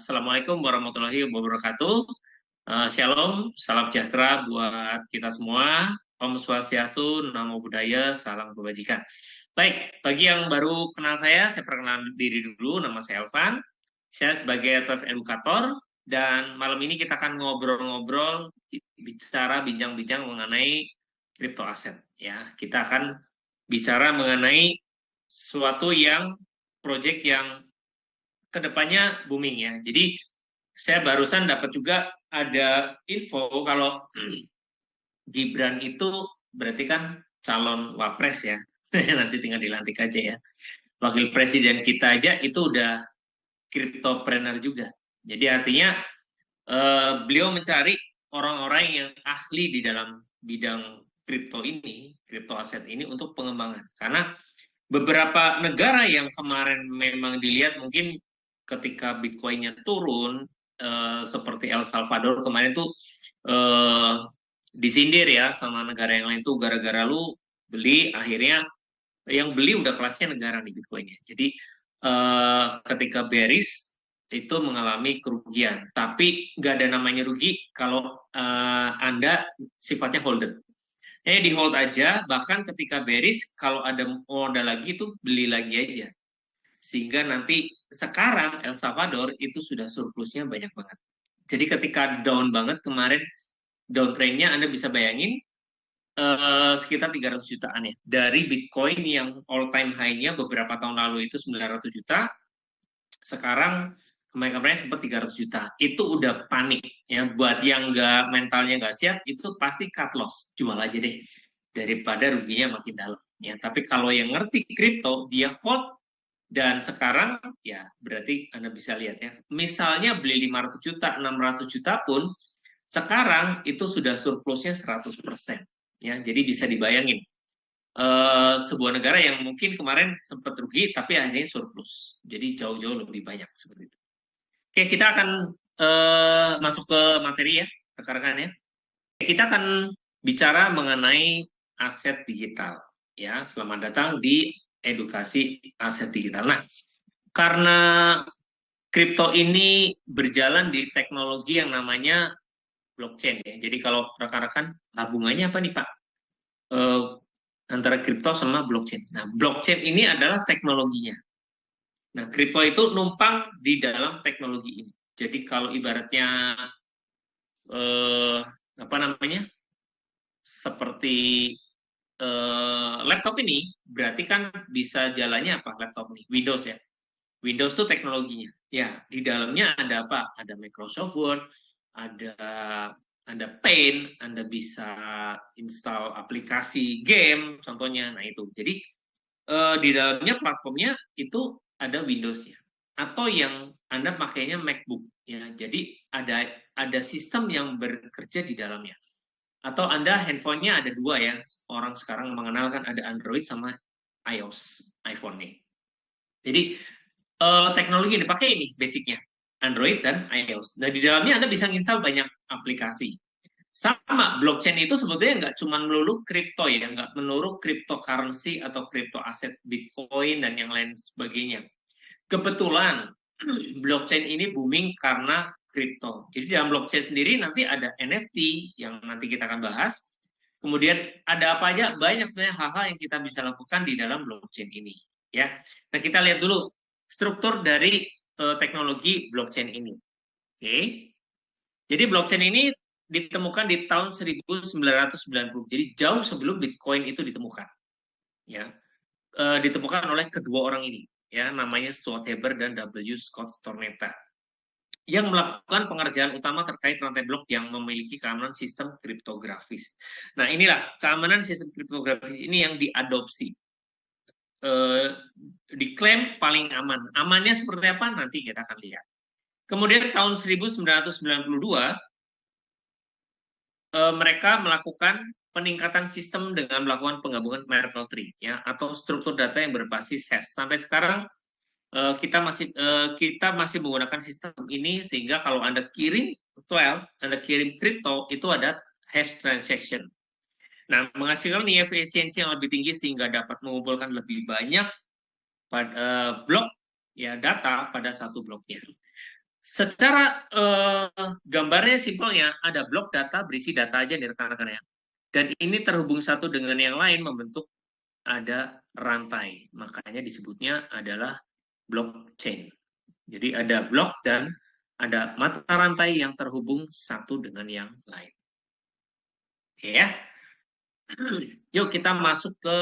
Assalamualaikum warahmatullahi wabarakatuh. Shalom, salam sejahtera buat kita semua. Om Swastiastu, Namo Buddhaya, salam kebajikan. Baik, bagi yang baru kenal saya perkenalkan diri dulu. Nama saya Elvan. Saya sebagai TOEFL edukator dan malam ini kita akan ngobrol-ngobrol, bicara bincang-bincang mengenai crypto aset. Ya, kita akan bicara mengenai suatu yang project yang kedepannya booming ya. Jadi saya barusan dapat juga ada info kalau Gibran itu berarti kan calon wapres ya. Nanti tinggal dilantik aja ya. Wakil presiden kita aja itu udah cryptopreneur juga. Jadi artinya beliau mencari orang-orang yang ahli di dalam bidang kripto ini, kripto aset ini untuk pengembangan. Karena beberapa negara yang kemarin memang dilihat mungkin ketika Bitcoin-nya turun, seperti El Salvador kemarin tuh eh, disindir ya sama negara yang lain tuh gara-gara lu beli, akhirnya yang beli udah kelasnya negara nih Bitcoin-nya. Jadi ketika bearish itu mengalami kerugian, tapi nggak ada namanya rugi kalau Anda sifatnya holder. Di hold aja, bahkan ketika bearish, kalau ada modal lagi itu beli lagi aja. Sehingga nanti sekarang El Salvador itu sudah surplusnya banyak banget. Jadi ketika down banget kemarin, down trendnya Anda bisa bayangin sekitar 300 jutaan ya. Dari Bitcoin yang all time high-nya beberapa tahun lalu itu 900 juta, sekarang kemarin-kemarin sempat 300 juta. Itu udah panik ya. Buat yang nggak mentalnya nggak siap, itu pasti cut loss. Jual aja deh daripada ruginya makin dalam. Ya, tapi kalau yang ngerti kripto, dia hold dan sekarang ya berarti Anda bisa lihat ya. Misalnya beli 500 juta, 600 juta pun sekarang itu sudah surplusnya 100%. Ya, jadi bisa dibayangin sebuah negara yang mungkin kemarin sempat rugi tapi akhirnya surplus. Jadi jauh-jauh lebih banyak seperti itu. Oke, kita akan masuk ke materi ya, rekan-rekan ya. Kita akan bicara mengenai aset digital. Ya, selamat datang di edukasi aset digital. Nah, karena kripto ini berjalan di teknologi yang namanya blockchain ya. Jadi kalau rekan-rekan hubungannya apa nih Pak? Eh, Antara kripto sama blockchain. Nah, blockchain ini adalah teknologinya. Nah, kripto itu numpang di dalam teknologi ini. Jadi kalau ibaratnya eh, apa namanya? Seperti laptop ini berarti kan bisa jalannya apa laptop ini? Windows ya. Windows itu teknologinya. Ya, di dalamnya ada apa? Ada Microsoft Word, ada Paint, Anda bisa install aplikasi game contohnya. Nah, itu. Jadi di dalamnya platformnya itu ada Windows-nya. Atau yang Anda pakainya MacBook ya. Jadi ada sistem yang bekerja di dalamnya. Atau Anda handphonenya ada dua ya. Orang sekarang mengenalkan ada Android sama iOS, iPhone nih. Jadi teknologi yang dipakai ini basicnya Android dan iOS. Nah di dalamnya Anda bisa install banyak aplikasi. Sama blockchain itu sebetulnya nggak cuma melulu kripto ya, nggak melulu cryptocurrency atau crypto aset Bitcoin dan yang lain sebagainya. Kebetulan blockchain ini booming karena kripto. Jadi dalam blockchain sendiri nanti ada NFT yang nanti kita akan bahas. Kemudian ada apa aja? Banyak sebenarnya hal-hal yang kita bisa lakukan di dalam blockchain ini. Ya, nah kita lihat dulu struktur dari teknologi blockchain ini. Oke, jadi blockchain ini ditemukan di tahun 1990. Jadi jauh sebelum Bitcoin itu ditemukan. Ya, ditemukan oleh kedua orang ini. Ya, namanya Stuart Haber dan W. Scott Stornetta yang melakukan pengerjaan utama terkait rantai blok yang memiliki keamanan sistem kriptografis. Nah, inilah keamanan sistem kriptografis ini yang diadopsi. Diklaim paling aman. Amannya seperti apa? Nanti kita akan lihat. Kemudian tahun 1992, mereka melakukan peningkatan sistem dengan melakukan penggabungan Merkle tree, ya, atau struktur data yang berbasis hash. Sampai sekarang kita masih menggunakan sistem ini sehingga kalau Anda kirim 12, Anda kirim kripto itu ada hash transaction. Nah, menghasilkan efisiensi yang lebih tinggi sehingga dapat mengumpulkan lebih banyak blok ya data pada satu bloknya. Secara gambarnya simpelnya ada blok data berisi data aja nih rekan-rekan ya. Dan ini terhubung satu dengan yang lain membentuk ada rantai. Makanya disebutnya adalah blockchain. Jadi ada blok dan ada mata rantai yang terhubung satu dengan yang lain. Oke ya. Yuk kita masuk ke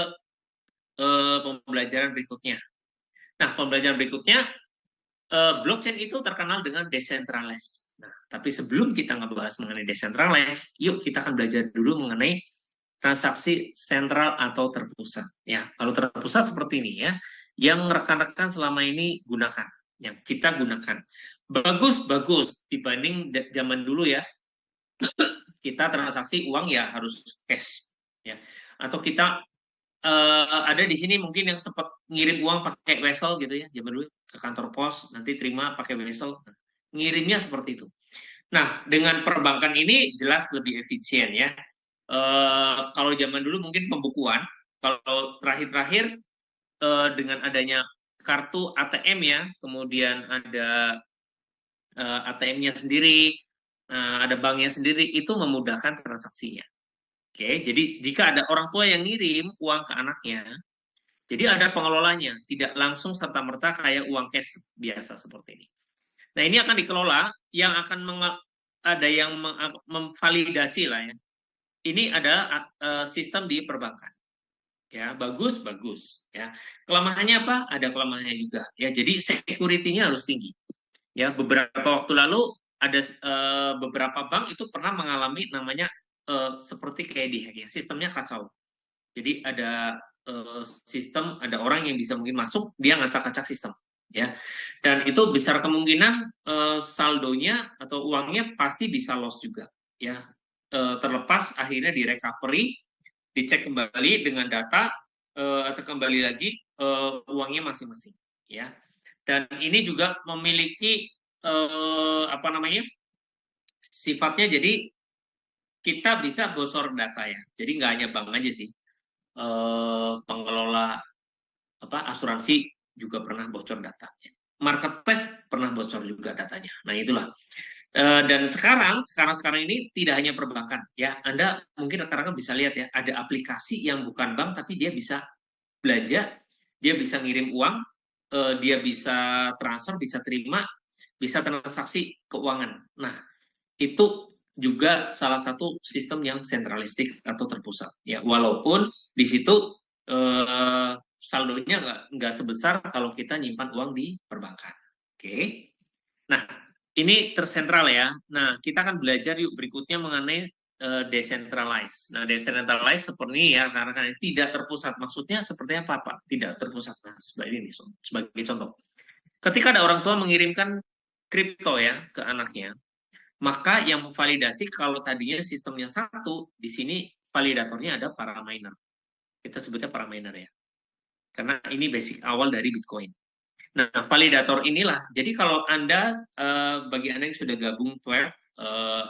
pembelajaran berikutnya. Nah, pembelajaran berikutnya, blockchain itu terkenal dengan decentralized. Nah, tapi sebelum kita ngebahas mengenai decentralized, yuk kita akan belajar dulu mengenai transaksi sentral atau terpusat. Ya, kalau terpusat seperti ini ya, yang rekan-rekan selama ini gunakan, yang kita gunakan. Bagus dibanding zaman dulu ya, kita transaksi uang ya harus cash ya. Atau kita ada di sini mungkin yang sempat ngirim uang pakai wesel gitu ya, zaman dulu ke kantor pos, nanti terima pakai wesel. Ngirimnya seperti itu. Nah, dengan perbankan ini jelas lebih efisien ya. Kalau zaman dulu mungkin pembukuan, kalau terakhir-terakhir dengan adanya kartu ATM ya, kemudian ada ATM-nya sendiri, ada banknya sendiri, itu memudahkan transaksinya. Oke, jadi jika ada orang tua yang ngirim uang ke anaknya, jadi ada pengelolanya, tidak langsung serta-merta kayak uang cash biasa seperti ini. Nah, ini akan dikelola, yang akan ada yang memvalidasi lah ya. Ini adalah sistem di perbankan. Ya, bagus ya. Kelemahannya apa? Ada kelemahannya juga. Ya, jadi security-nya harus tinggi. Ya, beberapa waktu lalu ada beberapa bank itu pernah mengalami namanya seperti kayak dihack ya, sistemnya kacau. Jadi ada sistem, ada orang yang bisa mungkin masuk, dia ngacak-ngacak sistem, ya. Dan itu besar kemungkinan saldonya atau uangnya pasti bisa loss juga, ya. Terlepas akhirnya di recovery, dicek kembali dengan data atau kembali lagi uangnya masing-masing, ya. Dan ini juga memiliki apa namanya sifatnya, jadi kita bisa bocor data ya. Jadi nggak hanya bank aja sih, pengelola apa asuransi juga pernah bocor datanya. Marketplace pernah bocor juga datanya. Nah, itulah. Dan sekarang ini tidak hanya perbankan ya. Anda mungkin rekan-rekan bisa lihat ya, ada aplikasi yang bukan bank tapi dia bisa belanja, dia bisa ngirim uang, dia bisa transfer, bisa terima, bisa transaksi keuangan. Nah, itu juga salah satu sistem yang sentralistik atau terpusat ya, walaupun di situ saldonya nggak sebesar kalau kita nyimpan uang di perbankan. Oke, nah ini tersentral ya. Nah, kita akan belajar yuk berikutnya mengenai decentralized. Nah, decentralized seperti ini ya, karena kan tidak terpusat. Maksudnya seperti apa, Pak? Tidak terpusat. Nah, sebagai ini sebagai contoh. Ketika ada orang tua mengirimkan kripto ya ke anaknya, maka yang memvalidasi kalau tadinya sistemnya satu, di sini validatornya ada para miner. Kita sebutnya para miner ya. Karena ini basic awal dari Bitcoin. Nah, validator inilah. Jadi kalau Anda, bagi Anda yang sudah gabung 12,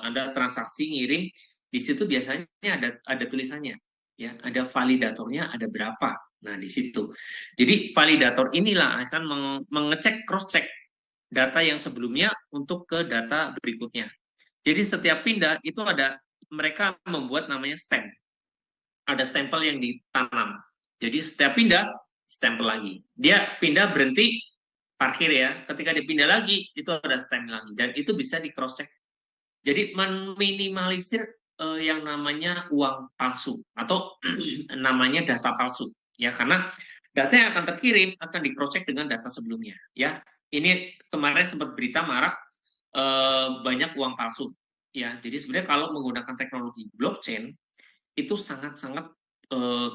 Anda transaksi ngirim, di situ biasanya ada tulisannya. Ya, ada validatornya ada berapa. Nah, di situ. Jadi validator inilah akan mengecek, cross-check data yang sebelumnya untuk ke data berikutnya. Jadi setiap pindah itu ada, mereka membuat namanya stamp. Ada stempel yang ditanam. Jadi setiap pindah, stempel lagi. Dia pindah berhenti, parkir ya. Ketika dia pindah lagi, itu ada stempel lagi. Dan itu bisa di cross check. Jadi meminimalisir yang namanya uang palsu atau namanya data palsu. Ya, karena data yang akan terkirim akan di cross check dengan data sebelumnya. Ya, ini kemarin sempat berita marak banyak uang palsu. Ya, jadi sebenarnya kalau menggunakan teknologi blockchain itu sangat-sangat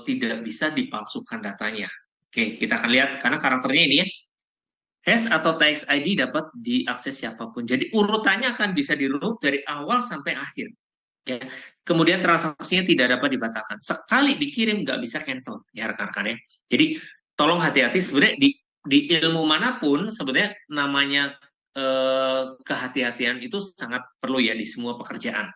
tidak bisa dipalsukan datanya. Oke, kita akan lihat karena karakternya ini ya. Hash atau TX ID dapat diakses siapapun. Jadi urutannya akan bisa dirunut dari awal sampai akhir. Ya. Kemudian transaksinya tidak dapat dibatalkan. Sekali dikirim nggak bisa cancel ya rekan-rekan ya. Jadi tolong hati-hati sebenarnya di ilmu manapun sebenarnya namanya kehati-hatian itu sangat perlu ya di semua pekerjaan.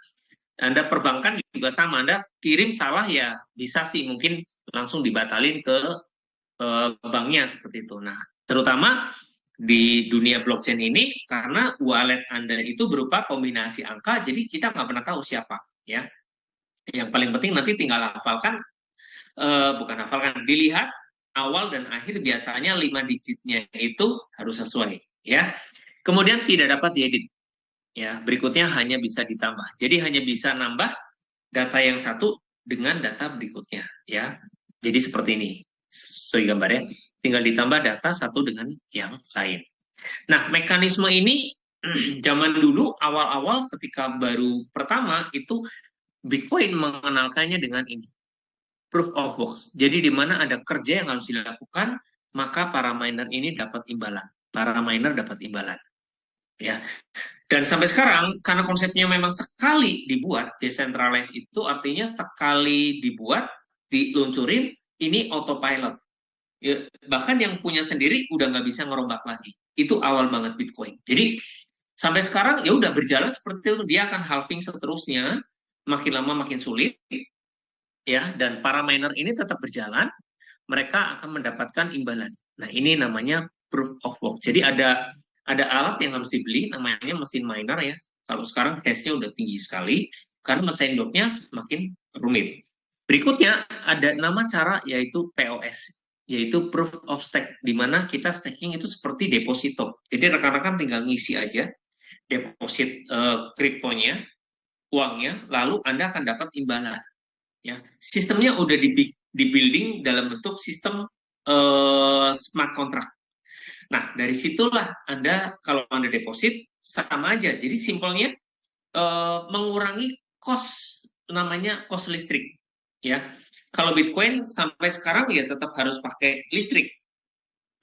Anda perbankan juga sama, Anda kirim salah ya bisa sih mungkin langsung dibatalin ke banknya seperti itu. Nah, terutama di dunia blockchain ini karena wallet Anda itu berupa kombinasi angka, jadi kita nggak pernah tahu siapa, ya. Yang paling penting nanti tinggal hafalkan, bukan hafalkan, dilihat awal dan akhir biasanya 5 digitnya itu harus sesuai, ya. Kemudian tidak dapat diedit, ya. Berikutnya hanya bisa ditambah. Jadi hanya bisa nambah data yang satu dengan data berikutnya, ya. Jadi seperti ini, sesuai gambarnya. Tinggal ditambah data satu dengan yang lain. Nah, mekanisme ini zaman dulu awal-awal ketika baru pertama itu Bitcoin mengenalkannya dengan ini, proof of work. Jadi di mana ada kerja yang harus dilakukan, maka para miner ini dapat imbalan. Para miner dapat imbalan. Ya. Dan sampai sekarang, karena konsepnya memang sekali dibuat, decentralized itu artinya sekali dibuat, diluncurin, ini autopilot. Ya, bahkan yang punya sendiri udah nggak bisa ngerombak lagi. Itu awal banget Bitcoin. Jadi sampai sekarang ya udah berjalan seperti itu, dia akan halving seterusnya, makin lama makin sulit, ya. Dan para miner ini tetap berjalan, mereka akan mendapatkan imbalan. Nah ini namanya proof of work. Jadi ada alat yang harus dibeli, namanya mesin miner, ya. Kalau sekarang hash-nya udah tinggi sekali, karena mesin blocknya semakin rumit. Berikutnya ada nama cara yaitu POS, yaitu proof of stake, di mana kita staking itu seperti deposito. Jadi rekan-rekan tinggal ngisi aja deposit kriptonya, uangnya, lalu Anda akan dapat imbalan. Ya, sistemnya udah di building dalam bentuk sistem smart contract. Nah, dari situlah Anda kalau Anda deposit sama aja. Jadi simpelnya mengurangi cost, namanya cost listrik, ya. Kalau Bitcoin sampai sekarang ya tetap harus pakai listrik.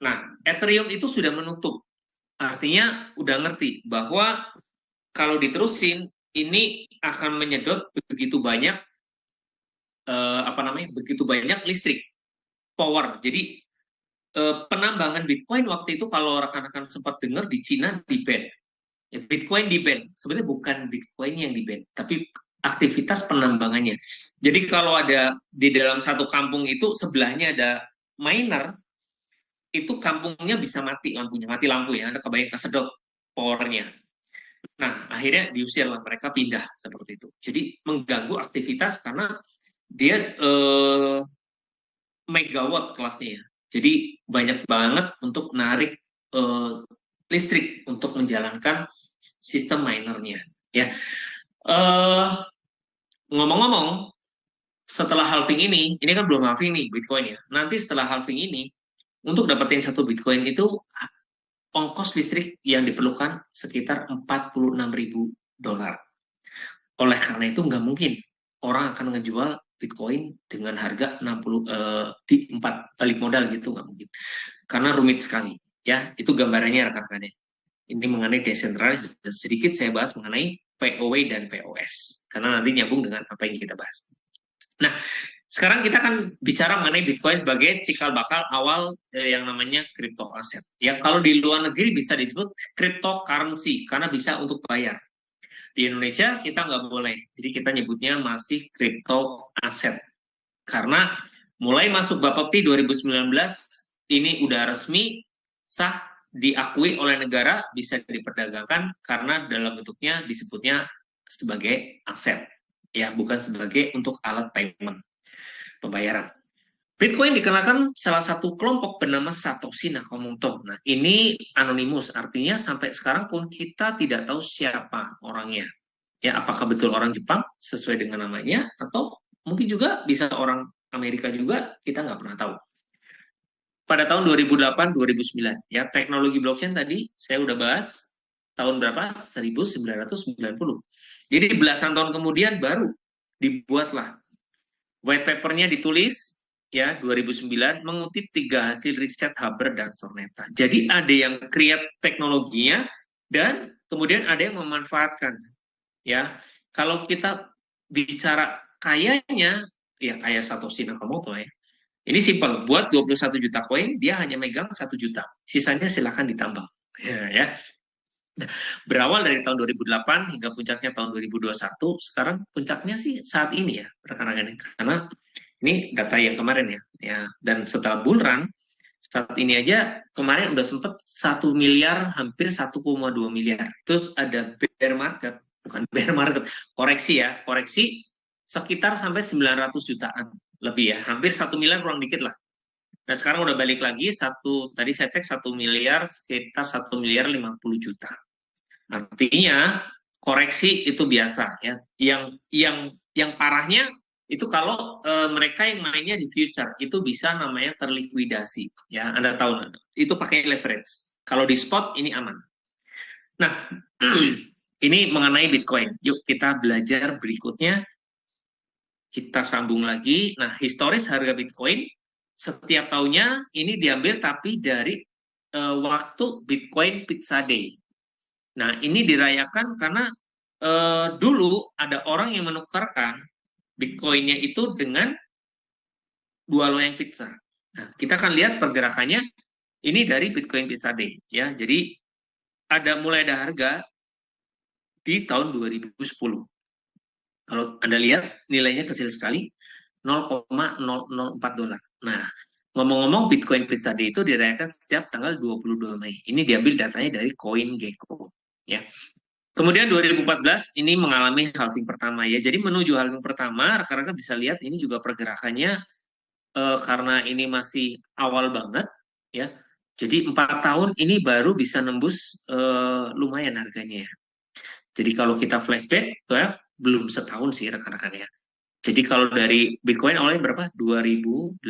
Nah, Ethereum itu sudah menutup. Artinya udah ngerti bahwa kalau diterusin ini akan menyedot begitu banyak begitu banyak listrik, power. Jadi penambangan Bitcoin waktu itu kalau rekan-rekan sempat dengar di Cina di ban. Ya, Bitcoin di ban. Sebenarnya bukan Bitcoin yang di ban, tapi aktivitas penambangannya. Jadi kalau ada di dalam satu kampung itu sebelahnya ada miner, itu kampungnya bisa mati lampunya, mati lampu, ya. Anda kebayang kesedot powernya. Nah, akhirnya diusir lah, mereka pindah seperti itu. Jadi mengganggu aktivitas karena dia megawatt kelasnya. Jadi banyak banget untuk narik listrik untuk menjalankan sistem minernya. Ya, ngomong-ngomong, setelah halving ini kan belum halving nih Bitcoin, ya. Nanti setelah halving ini, untuk dapetin satu Bitcoin itu ongkos listrik yang diperlukan sekitar $46.000. Oleh karena itu nggak mungkin orang akan ngejual Bitcoin dengan harga 60 di 4 balik modal gitu, nggak mungkin. Karena rumit sekali, ya. Itu gambarannya rekan-rekan. Ini mengenai decentralized. Sedikit saya bahas mengenai POW dan POS karena nanti nyambung dengan apa yang kita bahas. Nah, sekarang kita akan bicara mengenai Bitcoin sebagai cikal bakal awal yang namanya crypto aset. Ya, kalau di luar negeri bisa disebut cryptocurrency karena bisa untuk bayar. Di Indonesia kita nggak boleh, jadi kita nyebutnya masih crypto aset. Karena mulai masuk Bapepti 2019, ini udah resmi, sah, diakui oleh negara, bisa diperdagangkan karena dalam bentuknya disebutnya sebagai aset, ya, bukan sebagai untuk alat payment, pembayaran. Bitcoin dikenakan salah satu kelompok bernama Satoshi Nakamoto. Nah, ini anonimus, artinya sampai sekarang pun kita tidak tahu siapa orangnya. Ya, apakah betul orang Jepang sesuai dengan namanya, atau mungkin juga bisa orang Amerika juga, kita nggak pernah tahu. Pada tahun 2008-2009, ya, teknologi blockchain tadi saya udah bahas, tahun berapa? 1990. Jadi belasan tahun kemudian baru dibuatlah white paper-nya, ditulis, ya, 2009, mengutip 3 hasil riset Haber dan Sornetta. Jadi ada yang create teknologinya dan kemudian ada yang memanfaatkan, ya. Kalau kita bicara kayanya, ya kayak Satoshi Nakamoto, ya. Ini simpel, buat 21 juta koin, dia hanya megang 1 juta. Sisanya silahkan ditambang. Ya. Nah, berawal dari tahun 2008 hingga puncaknya tahun 2021, sekarang puncaknya sih saat ini, ya, rekan-rekan. Karena ini data yang kemarin, ya. Dan setelah bull run, Saat ini aja kemarin udah sempet 1 miliar, hampir 1,2 miliar. Terus ada bear market, bukan bear market, koreksi ya, koreksi sekitar sampai 900 jutaan lebih ya, hampir 1 miliar kurang dikit lah. Nah sekarang udah balik lagi tadi saya cek 1 miliar sekitar 1,050 miliar. Artinya koreksi itu biasa ya. Yang parahnya itu kalau mereka yang mainnya di future itu bisa namanya terlikuidasi ya. Anda tahu itu pakai leverage. Kalau di spot ini aman. Nah, ini mengenai Bitcoin. Yuk kita belajar berikutnya. Kita sambung lagi. Nah, historis harga Bitcoin setiap tahunnya ini diambil tapi dari waktu Bitcoin Pizza Day. Nah, ini dirayakan karena dulu ada orang yang menukarkan Bitcoin-nya itu dengan 2 loyang pizza. Nah, kita akan lihat pergerakannya ini dari Bitcoin Pizza Day ya. Jadi mulai ada harga di tahun 2010. Kalau Anda lihat nilainya kecil sekali, 0,004 dolar. Nah, ngomong-ngomong Bitcoin Pizza Day itu dirayakan setiap tanggal 22 Mei. Ini diambil datanya dari CoinGecko ya. Kemudian 2014 ini mengalami halving pertama ya. Jadi menuju halving pertama, rekan-rekan bisa lihat ini juga pergerakannya karena ini masih awal banget ya. Jadi 4 tahun ini baru bisa nembus lumayan harganya ya. Jadi kalau kita flashback, belum setahun sih rekan-rekan ya. Jadi kalau dari Bitcoin awalnya berapa? 2008.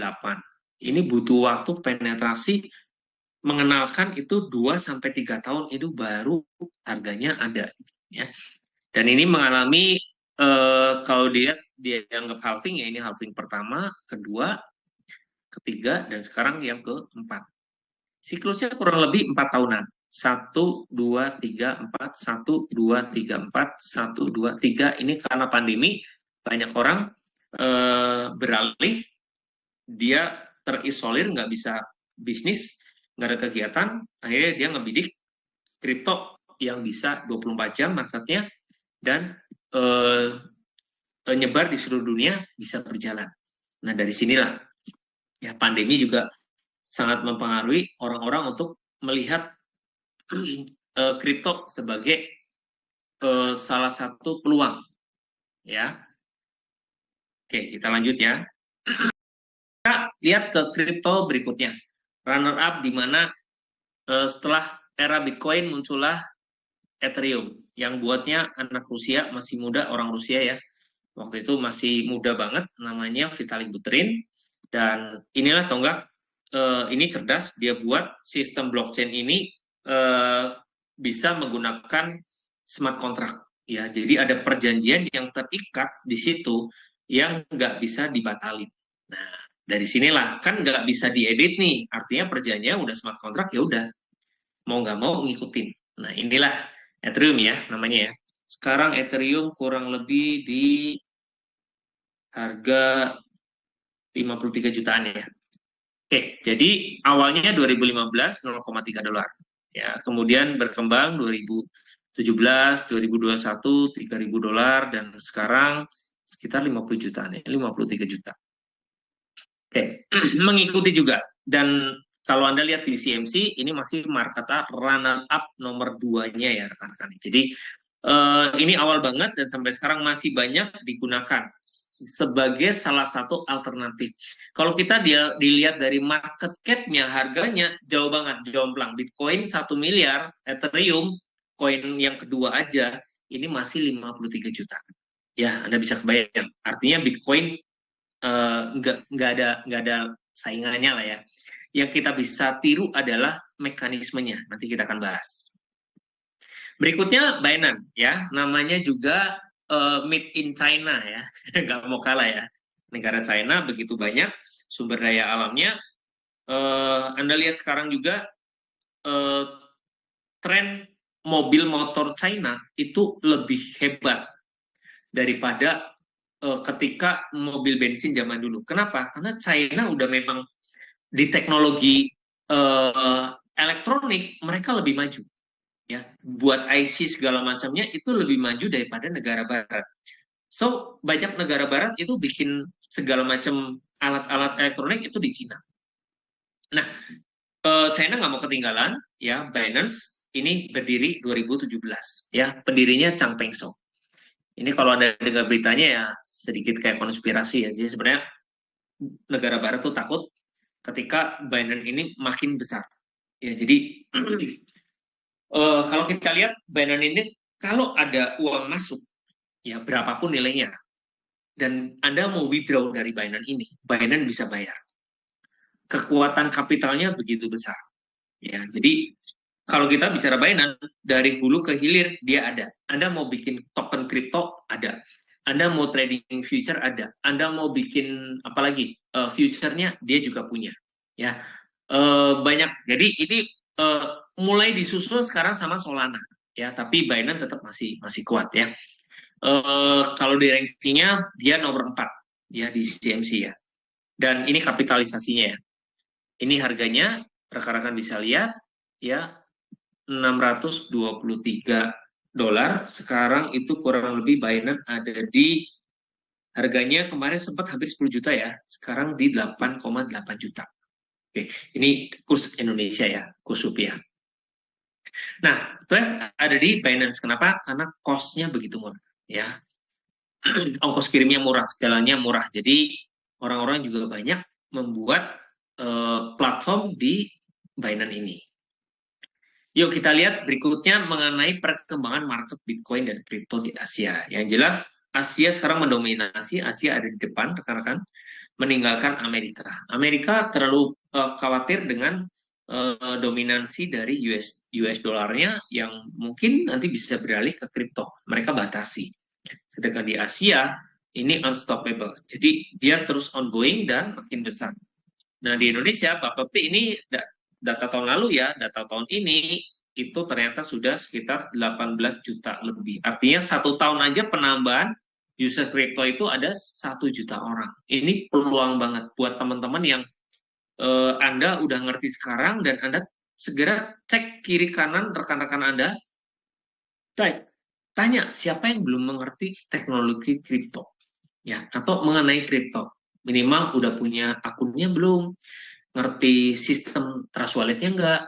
Ini butuh waktu penetrasi mengenalkan itu 2 sampai 3 tahun itu baru harganya ada ya. Dan ini mengalami kalau dia dianggap halving ya, ini halving pertama, kedua, ketiga, dan sekarang yang keempat. Siklusnya kurang lebih 4 tahunan. 1, 2, 3, 4, 1, 2, 3, 4, 1, 2, 3. Ini karena pandemi banyak orang beralih, dia terisolir, nggak bisa bisnis, nggak ada kegiatan, akhirnya dia ngebidik kripto yang bisa 24 jam marketnya dan nyebar di seluruh dunia bisa berjalan. Nah dari sinilah ya pandemi juga sangat mempengaruhi orang-orang untuk melihat kripto sebagai salah satu peluang ya. Oke, kita lanjut ya. Kita lihat ke kripto berikutnya. Runner up di mana setelah era Bitcoin muncullah Ethereum yang buatnya anak Rusia, masih muda, orang Rusia ya. Waktu itu masih muda banget, namanya Vitalik Buterin. Dan inilah tonggak, ini cerdas, dia buat sistem blockchain ini bisa menggunakan smart contract. Ya, jadi ada perjanjian yang terikat di situ yang nggak bisa dibatalin. Nah, dari sinilah kan nggak bisa diedit nih, artinya perjanjian udah smart contract ya udah mau nggak mau ngikutin. Nah, inilah Ethereum ya namanya ya. Sekarang Ethereum kurang lebih di harga 53 jutaan ya. Oke, jadi awalnya 2015 0,3 dolar. Ya, kemudian berkembang 2017, 2021 3.000 dolar dan sekarang sekitar 50 jutaan ya, 53 juta. Oke, mengikuti juga dan kalau Anda lihat di CMC ini masih market runner up nomor 2-nya ya rekan-rekan. Jadi ini awal banget dan sampai sekarang masih banyak digunakan sebagai salah satu alternatif. Kalau kita dilihat dari market cap-nya, harganya jauh banget, jomplang. Bitcoin 1 miliar, Ethereum, koin yang kedua aja, ini masih 53 juta. Ya, Anda bisa kebayang. Artinya Bitcoin nggak ada saingannya lah ya. Yang kita bisa tiru adalah mekanismenya. Nanti kita akan bahas. Berikutnya Binance ya, namanya juga made in China ya, nggak mau kalah ya. Negara China begitu banyak sumber daya alamnya. Anda lihat sekarang juga tren mobil motor China itu lebih hebat daripada ketika mobil bensin zaman dulu. Kenapa? Karena China udah memang di teknologi elektronik mereka lebih maju. Ya, buat IC segala macamnya itu lebih maju daripada negara barat. So, banyak negara barat itu bikin segala macam alat-alat elektronik itu di Cina. Nah, China nggak mau ketinggalan, ya. Binance ini berdiri 2017, ya. Pendirinya Chang Peng Song. Ini kalau Anda dengar beritanya ya sedikit kayak konspirasi ya. Jadi sebenarnya negara barat tuh takut ketika Binance ini makin besar. Ya, jadi kalau kita lihat Binance ini kalau ada uang masuk ya berapapun nilainya dan Anda mau withdraw dari Binance ini, Binance bisa bayar. Kekuatan kapitalnya begitu besar. Ya, jadi kalau kita bicara Binance dari hulu ke hilir dia ada. Anda mau bikin token kripto ada. Anda mau trading future ada. Anda mau bikin apalagi future-nya dia juga punya. Ya, banyak. Jadi ini mulai disusul sekarang sama Solana. Ya, tapi Binance tetap masih masih kuat ya. Kalau di rankingnya dia nomor 4 ya di CMC ya. Dan ini kapitalisasinya ya. Ini harganya rekan-rekan bisa lihat ya 623 dolar. Sekarang itu kurang lebih Binance ada di harganya kemarin sempat hampir 10 juta ya. Sekarang di 8,8 juta. Oke, ini kurs Indonesia ya, kurs rupiah. Nah, itu ada di Binance. Kenapa? Karena cost-nya begitu murah ya. Ongkos kirimnya murah, segalanya murah. Jadi orang-orang juga banyak membuat platform di Binance ini. Yuk kita lihat berikutnya mengenai perkembangan market Bitcoin dan kripto di Asia. Yang jelas Asia sekarang mendominasi, Asia ada di depan rekan-rekan, meninggalkan Amerika. Amerika terlalu khawatir dengan dominansi dari US dolarnya yang mungkin nanti bisa beralih ke kripto. Mereka batasi. Sedangkan di Asia ini unstoppable. Jadi dia terus ongoing dan makin besar. Nah di Indonesia, Bapak P ini data tahun lalu ya, data tahun ini itu ternyata sudah sekitar 18 juta lebih. Artinya 1 tahun aja penambahan user crypto itu ada 1 juta orang. Ini peluang banget buat teman-teman yang Anda udah ngerti sekarang dan Anda segera cek kiri kanan rekan-rekan Anda, tanya siapa yang belum mengerti teknologi kripto ya atau mengenai kripto. Minimal udah punya akunnya belum, ngerti sistem trust walletnya enggak,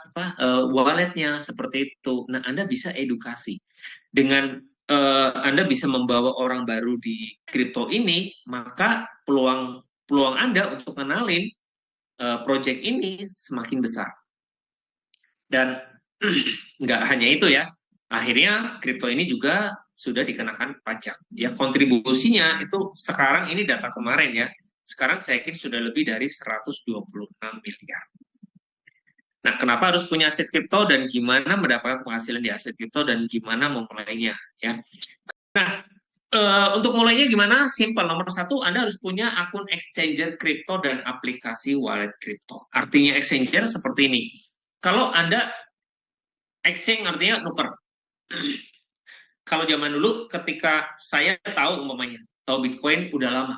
walletnya seperti itu. Nah, Anda bisa edukasi. Dengan Anda bisa membawa orang baru di kripto ini, maka peluang peluang Anda untuk kenalin project ini semakin besar. Dan nggak hanya itu ya, akhirnya kripto ini juga sudah dikenakan pajak. Ya, kontribusinya itu sekarang ini data kemarin ya, sekarang saya kira sudah lebih dari 126 miliar. Nah, kenapa harus punya aset kripto dan gimana mendapatkan penghasilan di aset kripto dan gimana memulainya ya. Nah, untuk mulainya gimana? Simple. Nomor satu, Anda harus punya akun exchanger kripto dan aplikasi wallet kripto. Artinya exchanger seperti ini. Kalau Anda exchange artinya nuker. Kalau zaman dulu ketika saya tahu umpamanya, tahu Bitcoin udah lama.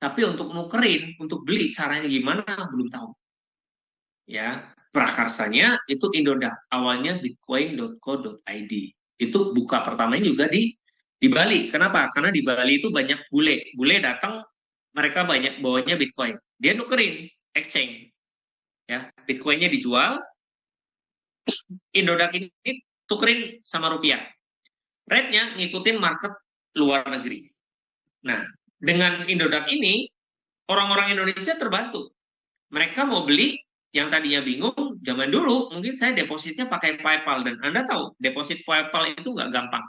Tapi untuk nukerin, untuk beli caranya gimana belum tahu. Ya, prakarsanya itu Indodax, awalnya bitcoin.co.id. Itu buka pertamanya juga di Bali. Kenapa? Karena di Bali itu banyak bule. Bule datang, mereka banyak bawanya Bitcoin. Dia nukerin, exchange. Ya, Bitcoinnya dijual, Indodax ini tukerin sama rupiah. Rate-nya ngikutin market luar negeri. Nah, dengan Indodax ini, orang-orang Indonesia terbantu. Mereka mau beli, yang tadinya bingung, zaman dulu mungkin saya depositnya pakai PayPal, dan Anda tahu, deposit PayPal itu nggak gampang.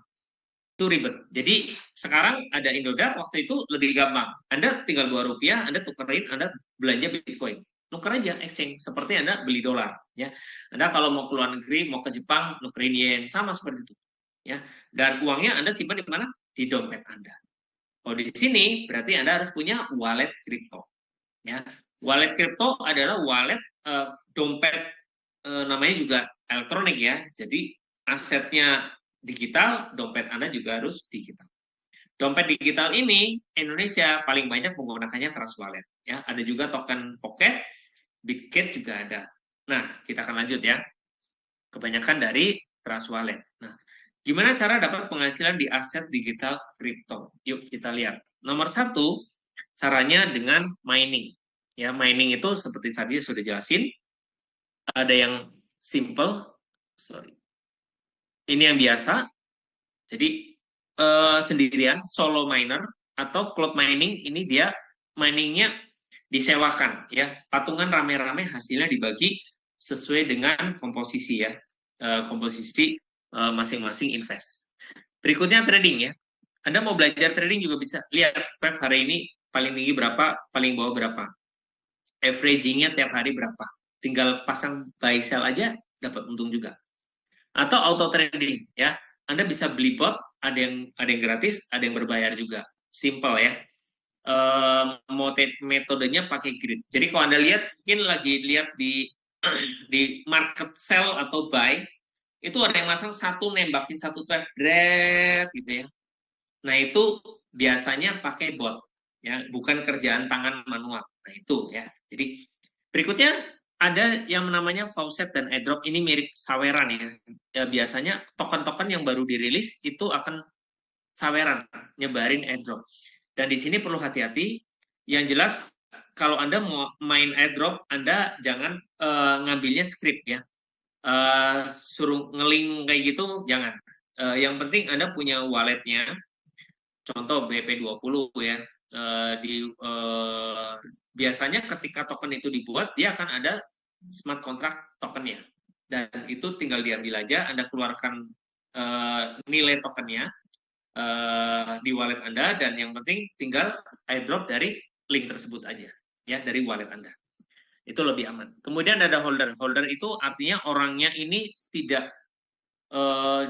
Itu ribet. Jadi sekarang ada Indodax, waktu itu lebih gampang. Anda tinggal 2 rupiah, Anda tukerin, Anda belanja Bitcoin. Nuker aja, exchange. Seperti Anda beli dolar. Ya. Anda kalau mau ke luar negeri, mau ke Jepang, nukerin yen. Sama seperti itu. Ya. Dan uangnya Anda simpan di mana? Di dompet Anda. Kalau di sini, berarti Anda harus punya wallet kripto. Ya. Wallet kripto adalah wallet dompet, namanya juga elektronik ya. Jadi asetnya digital, dompet Anda juga harus digital. Dompet digital ini Indonesia paling banyak menggunakannya Trust Wallet ya. Ada juga token Pocket, Bitget juga ada. Nah, kita akan lanjut ya. Kebanyakan dari Trust Wallet. Nah, gimana cara dapat penghasilan di aset digital kripto? Yuk kita lihat. Nomor satu, caranya dengan mining. Ya, mining itu seperti tadi sudah jelasin, ada yang simple, sorry, ini yang biasa, jadi sendirian, solo miner, atau cloud mining, ini dia miningnya disewakan, ya, patungan rame-rame hasilnya dibagi sesuai dengan komposisi, ya, komposisi masing-masing invest. Berikutnya trading, ya. Anda mau belajar trading juga bisa lihat web hari ini paling tinggi berapa, paling bawah berapa, averagingnya tiap hari berapa. Tinggal pasang buy sell aja dapat untung juga. Atau auto trading, ya. Anda bisa beli bot, ada yang gratis, ada yang berbayar juga. Simple, ya. Metodenya pakai grid. Jadi kalau Anda lihat, mungkin lagi lihat di di market sell atau buy, itu ada yang masang satu nembakin satu trade gitu, ya. Nah, itu biasanya pakai bot, ya, bukan kerjaan tangan manual. Nah, itu, ya. Jadi berikutnya ada yang namanya faucet dan airdrop, ini mirip saweran, ya. Ya, biasanya token-token yang baru dirilis itu akan saweran, nyebarin airdrop. Dan di sini perlu hati-hati. Yang jelas kalau Anda mau main airdrop, Anda jangan ngambilnya script, ya. Suruh ngeling kayak gitu jangan. Yang penting Anda punya walletnya, contoh BP20, ya. Biasanya ketika token itu dibuat, dia akan ada smart contract tokennya, dan itu tinggal diambil aja, Anda keluarkan nilai tokennya di wallet Anda, dan yang penting tinggal airdrop dari link tersebut aja, ya, dari wallet Anda. Itu lebih aman. Kemudian ada holder. Holder itu artinya orangnya ini tidak,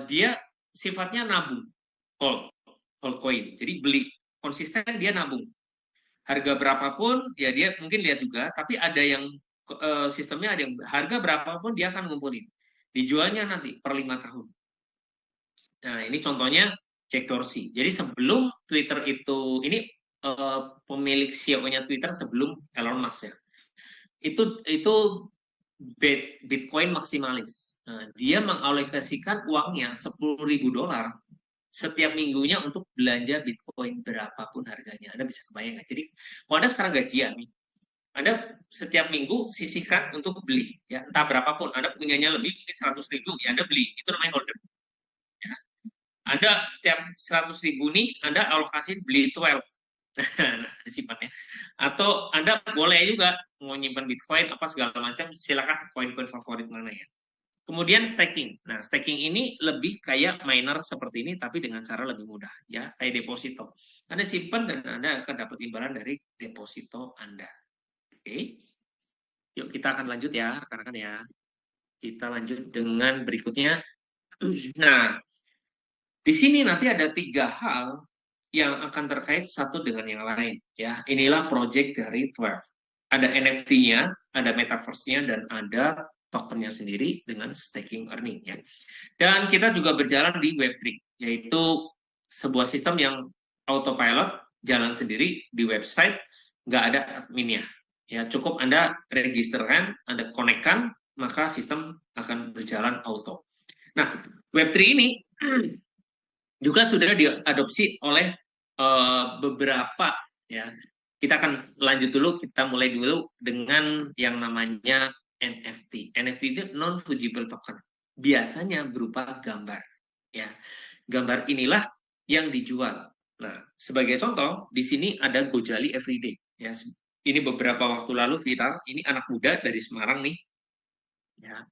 dia sifatnya nabung, hold coin. Jadi beli konsisten, dia nabung. Harga berapapun, ya dia mungkin lihat juga, tapi ada yang sistemnya, ada yang harga berapapun dia akan ngumpulin. Dijualnya nanti per 5 tahun. Nah, ini contohnya Jack Dorsey. Jadi sebelum Twitter ini pemilik CEO-nya Twitter sebelum Elon Musk, ya. Itu Bitcoin maksimalis. Nah, dia mengalokasikan uangnya $10.000 setiap minggunya untuk belanja Bitcoin berapapun harganya. Anda bisa kebayang nggak? Jadi kalau Anda sekarang gajian nih, Anda setiap minggu sisihkan untuk beli, ya, entah berapapun. Anda punyanya lebih, mungkin 100.000, ya Anda beli. Itu namanya holder. Ya. Anda setiap 100.000 nih, Anda alokasi beli 12. Nah, sifatnya. Atau Anda boleh juga mau nyimpan Bitcoin apa segala macam, silakan koin-koin favorit mana, ya. Kemudian staking. Nah, staking ini lebih kayak miner seperti ini, tapi dengan cara lebih mudah, ya, kayak deposito. Anda simpan dan Anda akan dapat imbalan dari deposito Anda. Oke, yuk kita akan lanjut, ya, rekan-rekan, ya. Kita lanjut dengan berikutnya. Nah, di sini nanti ada 3 hal yang akan terkait satu dengan yang lain, ya. Inilah project dari 12. Ada NFT-nya, ada metaverse-nya, dan ada tokennya sendiri dengan staking earning, ya. Dan kita juga berjalan di Web3, yaitu sebuah sistem yang autopilot, jalan sendiri di website, nggak ada adminnya. Ya, cukup Anda registerkan, Anda konekkan, maka sistem akan berjalan auto. Nah, Web3 ini juga sudah diadopsi oleh beberapa, ya. Kita akan lanjut dulu, kita mulai dulu dengan yang namanya NFT. NFT itu non fungible token. Biasanya berupa gambar, ya. Gambar inilah yang dijual. Nah, sebagai contoh, di sini ada Gojali Everyday, ya. Ini beberapa waktu lalu viral, ini anak muda dari Semarang nih, ya.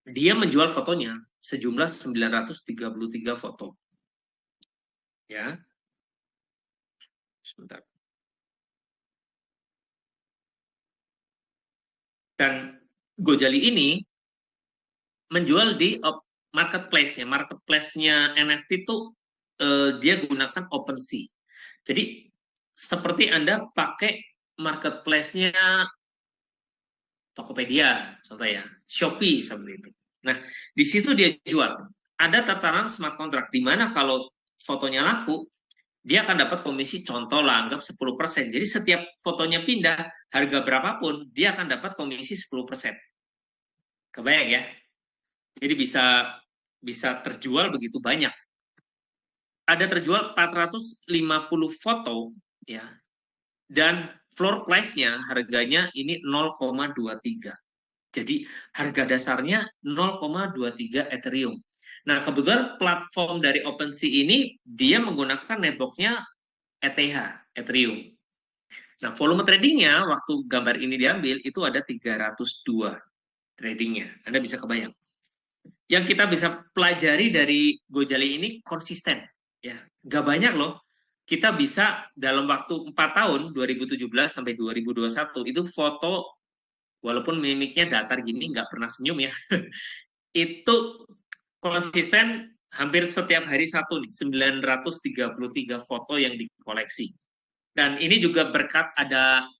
Dia menjual fotonya sejumlah 933 foto. Ya, sebentar. Dan Gojali ini menjual di marketplace-nya. Marketplace-nya NFT itu dia gunakan OpenSea. Jadi seperti Anda pakai marketplace-nya Tokopedia, contoh, ya, Shopee seperti itu. Nah, di situ dia jual. Ada tataran smart contract di mana kalau fotonya laku, dia akan dapat komisi, contoh lah, anggap 10%. Jadi setiap fotonya pindah, harga berapapun, dia akan dapat komisi 10%. Kebayang, ya? Jadi bisa terjual begitu banyak. Ada terjual 450 foto, ya. Dan floor price-nya harganya ini 0,23. Jadi harga dasarnya 0,23 Ethereum. Nah, kebetulan platform dari OpenSea ini dia menggunakan network-nya ETH, Ethereum. Nah, volume tradingnya waktu gambar ini diambil itu ada 302 tradingnya. Anda bisa kebayang. Yang kita bisa pelajari dari Gojali ini konsisten. Ya, nggak banyak loh. Kita bisa dalam waktu 4 tahun, 2017 sampai 2021, itu foto, walaupun mimiknya datar gini, nggak pernah senyum ya, itu konsisten hampir setiap hari satu nih, 933 foto yang dikoleksi. Dan ini juga berkat ada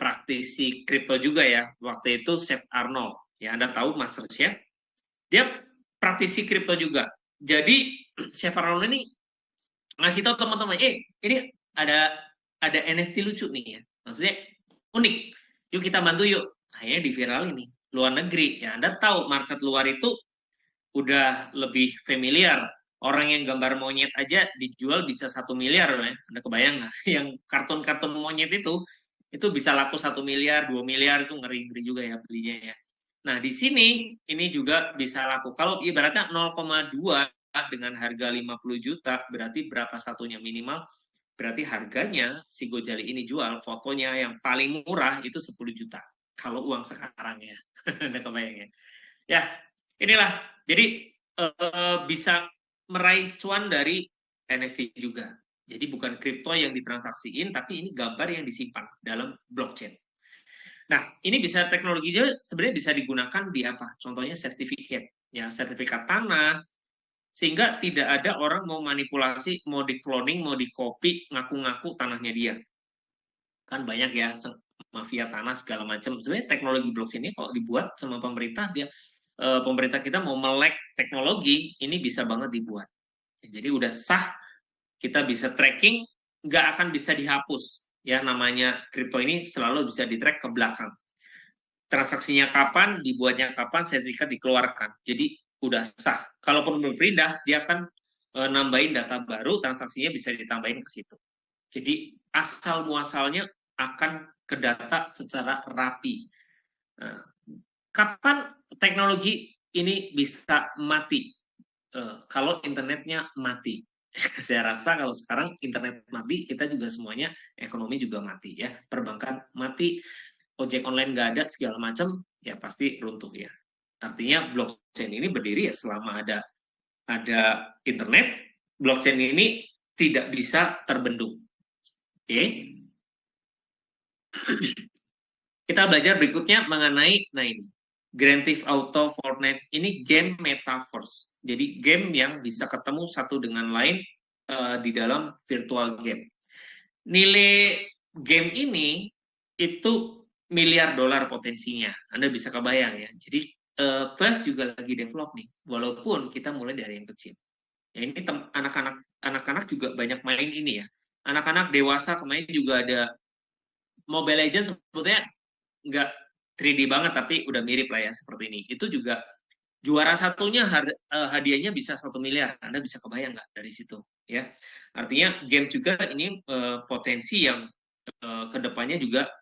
praktisi kripto juga ya. Waktu itu Chef Arnold, ya Anda tahu Master Chef, dia praktisi kripto juga. Jadi Chef Arnold ini ngasih tahu teman-teman, ini ada NFT lucu nih ya. Maksudnya unik. Yuk kita bantu yuk. Akhirnya di viral ini. Luar negeri. Ya Anda tahu market luar itu udah lebih familiar. Orang yang gambar monyet aja dijual bisa 1 miliar ya. Anda kebayang nggak? Yang kartun-kartun monyet itu bisa laku 1 miliar, 2 miliar, itu ngeri-ngeri juga ya belinya ya. Nah, di sini ini juga bisa laku. Kalau ibaratnya 0,2 dengan harga 50 juta, berarti berapa satunya minimal? Berarti harganya si Gojali ini jual fotonya yang paling murah itu 10 juta. Kalau uang sekarang ya. Anda kebayang ya. Ya, inilah. Jadi bisa meraih cuan dari NFT juga. Jadi bukan kripto yang ditransaksiin, tapi ini gambar yang disimpan dalam blockchain. Nah, ini bisa teknologi juga sebenarnya bisa digunakan di apa? Contohnya sertifikat, ya sertifikat tanah, sehingga tidak ada orang mau manipulasi, mau di cloning, mau di copy, ngaku-ngaku tanahnya dia. Kan banyak ya mafia tanah segala macam. Sebenarnya teknologi blockchain ini kalau dibuat sama pemerintah, pemerintah kita mau melek teknologi, ini bisa banget dibuat. Jadi udah sah, kita bisa tracking, nggak akan bisa dihapus. Ya namanya kripto ini selalu bisa di-track ke belakang. Transaksinya kapan, dibuatnya kapan, sertifikat dikeluarkan. Jadi udah sah. Kalaupun berpindah, dia akan nambahin data baru, transaksinya bisa ditambahin ke situ. Jadi asal muasalnya akan ke data secara rapi. Nah, kapan teknologi ini bisa mati? Kalau internetnya mati. Saya rasa kalau sekarang internet mati, kita juga semuanya ekonomi juga mati ya. Perbankan mati, ojek online nggak ada, segala macam, ya pasti runtuh ya. Artinya blockchain ini berdiri ya selama ada internet, blockchain ini tidak bisa terbendung. Oke. Kita belajar berikutnya mengenai, nah ini, Grand Theft Auto Fortnite ini game metaverse. Jadi game yang bisa ketemu satu dengan lain di dalam virtual game. Nilai game ini itu miliar dolar potensinya. Anda bisa kebayang ya. Jadi Valve juga lagi develop nih, walaupun kita mulai dari yang kecil. Ya ini anak-anak juga banyak main ini ya. Anak-anak dewasa kemarin juga ada Mobile Legends, sebetulnya nggak 3D banget tapi udah mirip lah ya seperti ini. Itu juga juara satunya hadiahnya bisa 1 miliar. Anda bisa kebayang nggak dari situ ya? Artinya game juga ini potensi yang kedepannya juga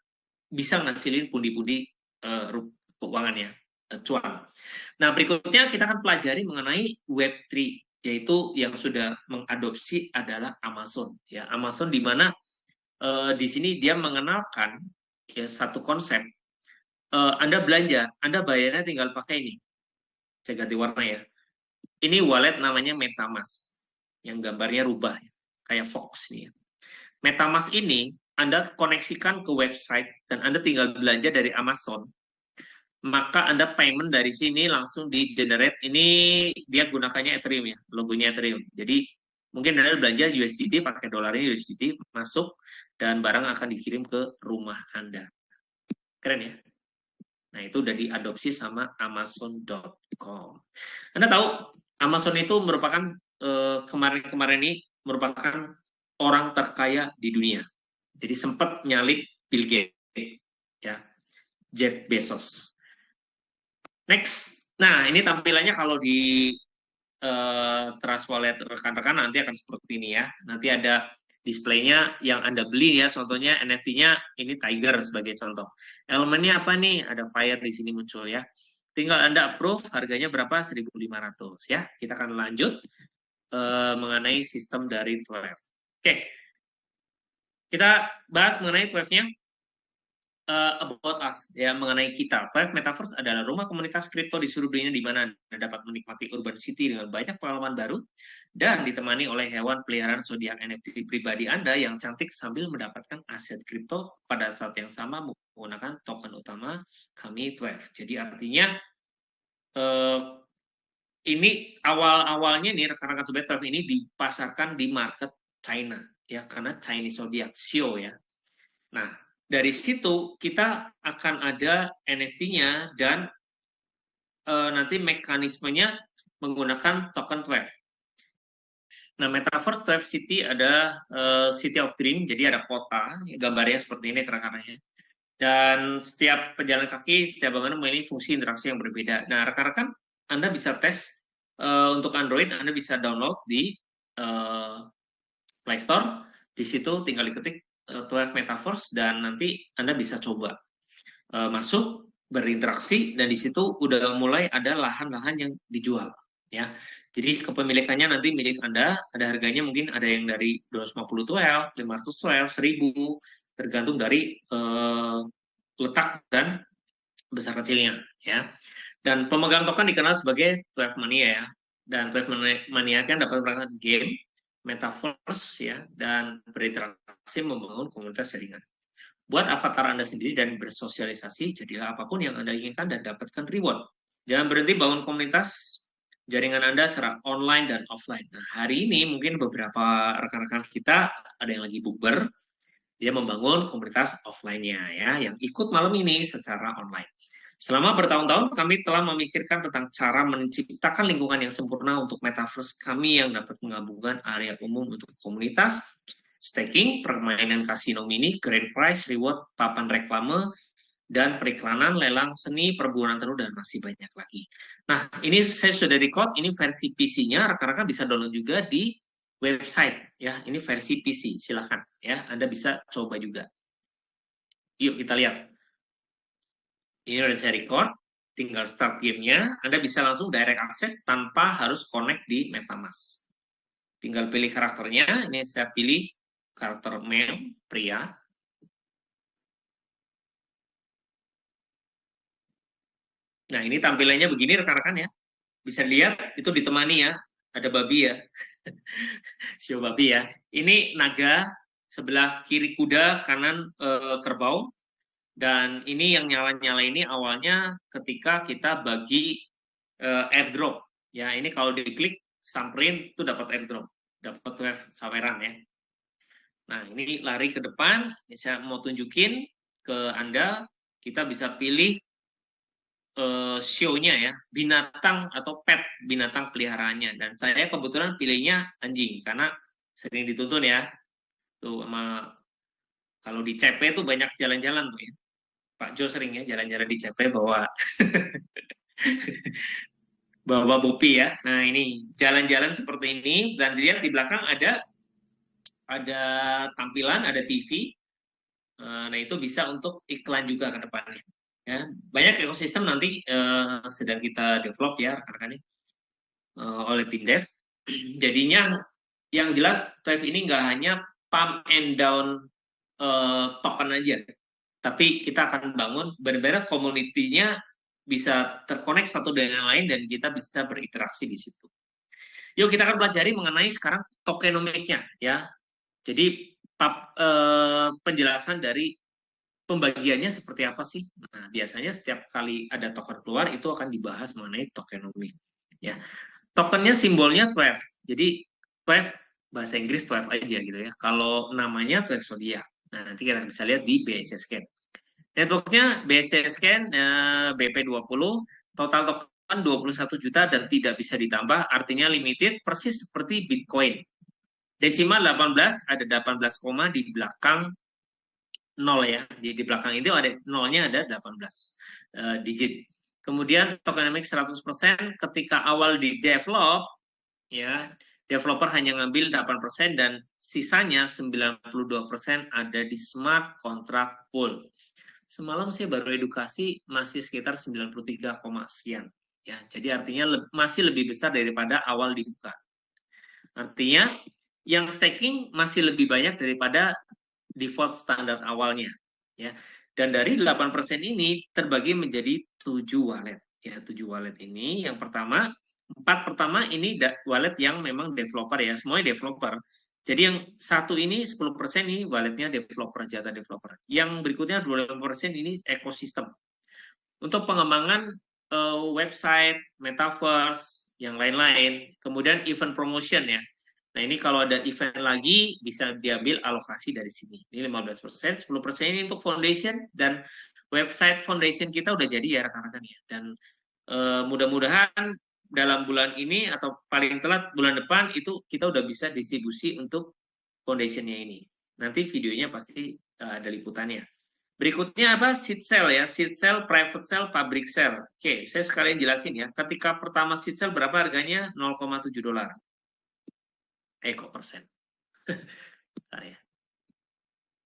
bisa ngasilin pundi-pundi keuangan ya, cuan. Nah berikutnya kita akan pelajari mengenai Web3, yaitu yang sudah mengadopsi adalah Amazon. Ya Amazon di mana di sini dia mengenalkan ya satu konsep. Anda belanja, Anda bayarnya tinggal pakai ini. Saya ganti warna ya. Ini wallet namanya MetaMask, yang gambarnya rubah, kayak Fox nih. MetaMask ini Anda koneksikan ke website dan Anda tinggal belanja dari Amazon. Maka Anda payment dari sini langsung di generate. Ini dia gunakannya Ethereum ya, logonya Ethereum. Jadi mungkin Anda belanja USDT, pakai dolarnya USDT, masuk dan barang akan dikirim ke rumah Anda. Keren ya? Nah, itu udah diadopsi sama Amazon.com. Anda tahu, Amazon itu merupakan, kemarin-kemarin ini, merupakan orang terkaya di dunia. Jadi sempat nyalip Bill Gates, ya, Jeff Bezos. Next. Nah, ini tampilannya kalau di Trust Wallet rekan-rekan nanti akan seperti ini ya. Nanti ada Displaynya yang Anda beli ya, contohnya NFT-nya ini Tiger sebagai contoh. Elemennya apa nih? Ada fire di sini muncul ya. Tinggal Anda approve, harganya berapa? 1.500 ya. Kita akan lanjut mengenai sistem dari Twelve. Oke, kita bahas mengenai Twelve-nya. About us ya, mengenai kita. Twelve Metaverse adalah rumah komunitas kripto di seluruh dunia di mana Anda dapat menikmati urban city dengan banyak pengalaman baru dan ditemani oleh hewan peliharaan zodiak NFT pribadi Anda yang cantik sambil mendapatkan aset kripto pada saat yang sama menggunakan token utama kami Twelve. Jadi artinya ini awal-awalnya nih rekan-rekan sobat Twelve ini dipasarkan di market China ya, karena Chinese zodiac show ya. Nah, dari situ kita akan ada NFT-nya dan nanti mekanismenya menggunakan token Twelve. Nah, Metaverse Twelve City ada City of Dream, jadi ada kota, gambarnya seperti ini rekan-rekannya. Dan setiap pejalan kaki, setiap bangunan memiliki fungsi interaksi yang berbeda. Nah, rekan-rekan, Anda bisa tes untuk Android, Anda bisa download di Play Store. Di situ tinggal diketik Twelve Metaverse dan nanti Anda bisa coba masuk berinteraksi dan di situ udah mulai ada lahan-lahan yang dijual ya. Jadi kepemilikannya nanti milik Anda, ada harganya mungkin ada yang dari 250 12, 500 12, 1000 tergantung dari letak dan besar kecilnya ya. Dan pemegang token dikenal sebagai Twelve Mania ya. Dan Twelve Mania kan dapat melakukan game, metaverse ya, dan berinteraksi membangun komunitas jaringan. Buat avatar Anda sendiri dan bersosialisasi, jadilah apapun yang Anda inginkan dan dapatkan reward. Jangan berhenti bangun komunitas jaringan Anda secara online dan offline. Nah, hari ini mungkin beberapa rekan-rekan kita ada yang lagi bukber, dia membangun komunitas offline-nya ya, yang ikut malam ini secara online. Selama bertahun-tahun kami telah memikirkan tentang cara menciptakan lingkungan yang sempurna untuk metaverse kami yang dapat menggabungkan area umum untuk komunitas, staking, permainan kasino mini, grand prize, reward, papan reklame, dan periklanan, lelang, seni, perburuan terus, dan masih banyak lagi. Nah, ini saya sudah record, ini versi PC-nya, rekan-rekan bisa download juga di website. Ya, ini versi PC, silakan. Ya, Anda bisa coba juga. Yuk kita lihat. Ini udah saya record, tinggal start gamenya. Anda bisa langsung direct access tanpa harus connect di MetaMask. Tinggal pilih karakternya, ini saya pilih karakter male, pria. Nah, ini tampilannya begini rekan-rekan ya. Bisa lihat, itu ditemani ya, ada babi ya. Sio babi ya. Ini naga, sebelah kiri kuda, kanan kerbau. Dan ini yang nyala-nyala ini awalnya ketika kita bagi airdrop. Ya, ini kalau diklik, samperin, itu dapat airdrop. Dapat wave saweran ya. Nah, ini lari ke depan, saya mau tunjukin ke Anda, kita bisa pilih show-nya ya, binatang atau pet binatang peliharaannya. Dan saya kebetulan pilihnya anjing, karena sering dituntun ya. Tuh sama kalau di CP tuh banyak jalan-jalan tuh ya. Pak Jo sering ya jalan-jalan di CP bawa bawa Bopi ya. Nah, ini jalan-jalan seperti ini dan dilihat di belakang ada tampilan, ada TV. Nah, itu bisa untuk iklan juga ke depannya. Ya, banyak ekosistem nanti sedang kita develop ya rekan-rekan oleh tim dev. Jadinya yang jelas Twelve ini nggak hanya pump and down token aja, tapi kita akan bangun benar-benar community-nya bisa terkonek satu dengan yang lain dan kita bisa berinteraksi di situ. Yuk kita akan pelajari mengenai sekarang tokenomics-nya ya. Jadi penjelasan dari pembagiannya seperti apa sih? Nah, biasanya setiap kali ada token keluar itu akan dibahas mengenai tokenomics ya. Tokennya simbolnya 12. Jadi 12 bahasa Inggris 12 aja gitu ya. Kalau namanya 12 zodiac. Nah, nanti kita bisa lihat di BSC Scan. Networknya BSC Scan BP20, total token 21 juta dan tidak bisa ditambah, artinya limited, persis seperti Bitcoin. Desimal 18, ada 18 koma di belakang 0 ya. Di belakang itu ada nolnya ada 18 digit. Kemudian tokenomics 100% ketika awal di develop ya, developer hanya ngambil 8% dan sisanya 92% ada di smart contract pool. Semalam saya baru edukasi masih sekitar 93, sekian. Ya, jadi artinya masih lebih besar daripada awal dibuka. Artinya yang staking masih lebih banyak daripada default standar awalnya. Ya. Dan dari 8% ini terbagi menjadi 7 wallet. Ya, 7 wallet ini yang pertama, 4 pertama ini wallet yang memang developer ya, semuanya developer. Jadi yang satu ini 10% ini walletnya developer, jatah developer. Yang berikutnya 25% ini ekosistem. Untuk pengembangan website, metaverse, yang lain-lain. Kemudian event promotion ya. Nah ini kalau ada event lagi bisa diambil alokasi dari sini. Ini 15%, 10% ini untuk foundation dan website foundation kita udah jadi ya rekan-rekan ya. Dan mudah-mudahan dalam bulan ini atau paling telat bulan depan itu kita udah bisa distribusi untuk foundationnya ini. Nanti videonya pasti ada liputannya. Berikutnya apa? Seed sale ya. Seed sale, private sale, public sale. Oke, saya sekalian jelasin ya. Ketika pertama seed sale berapa harganya? 0,7 dolar. Kok persen. Bentar ya.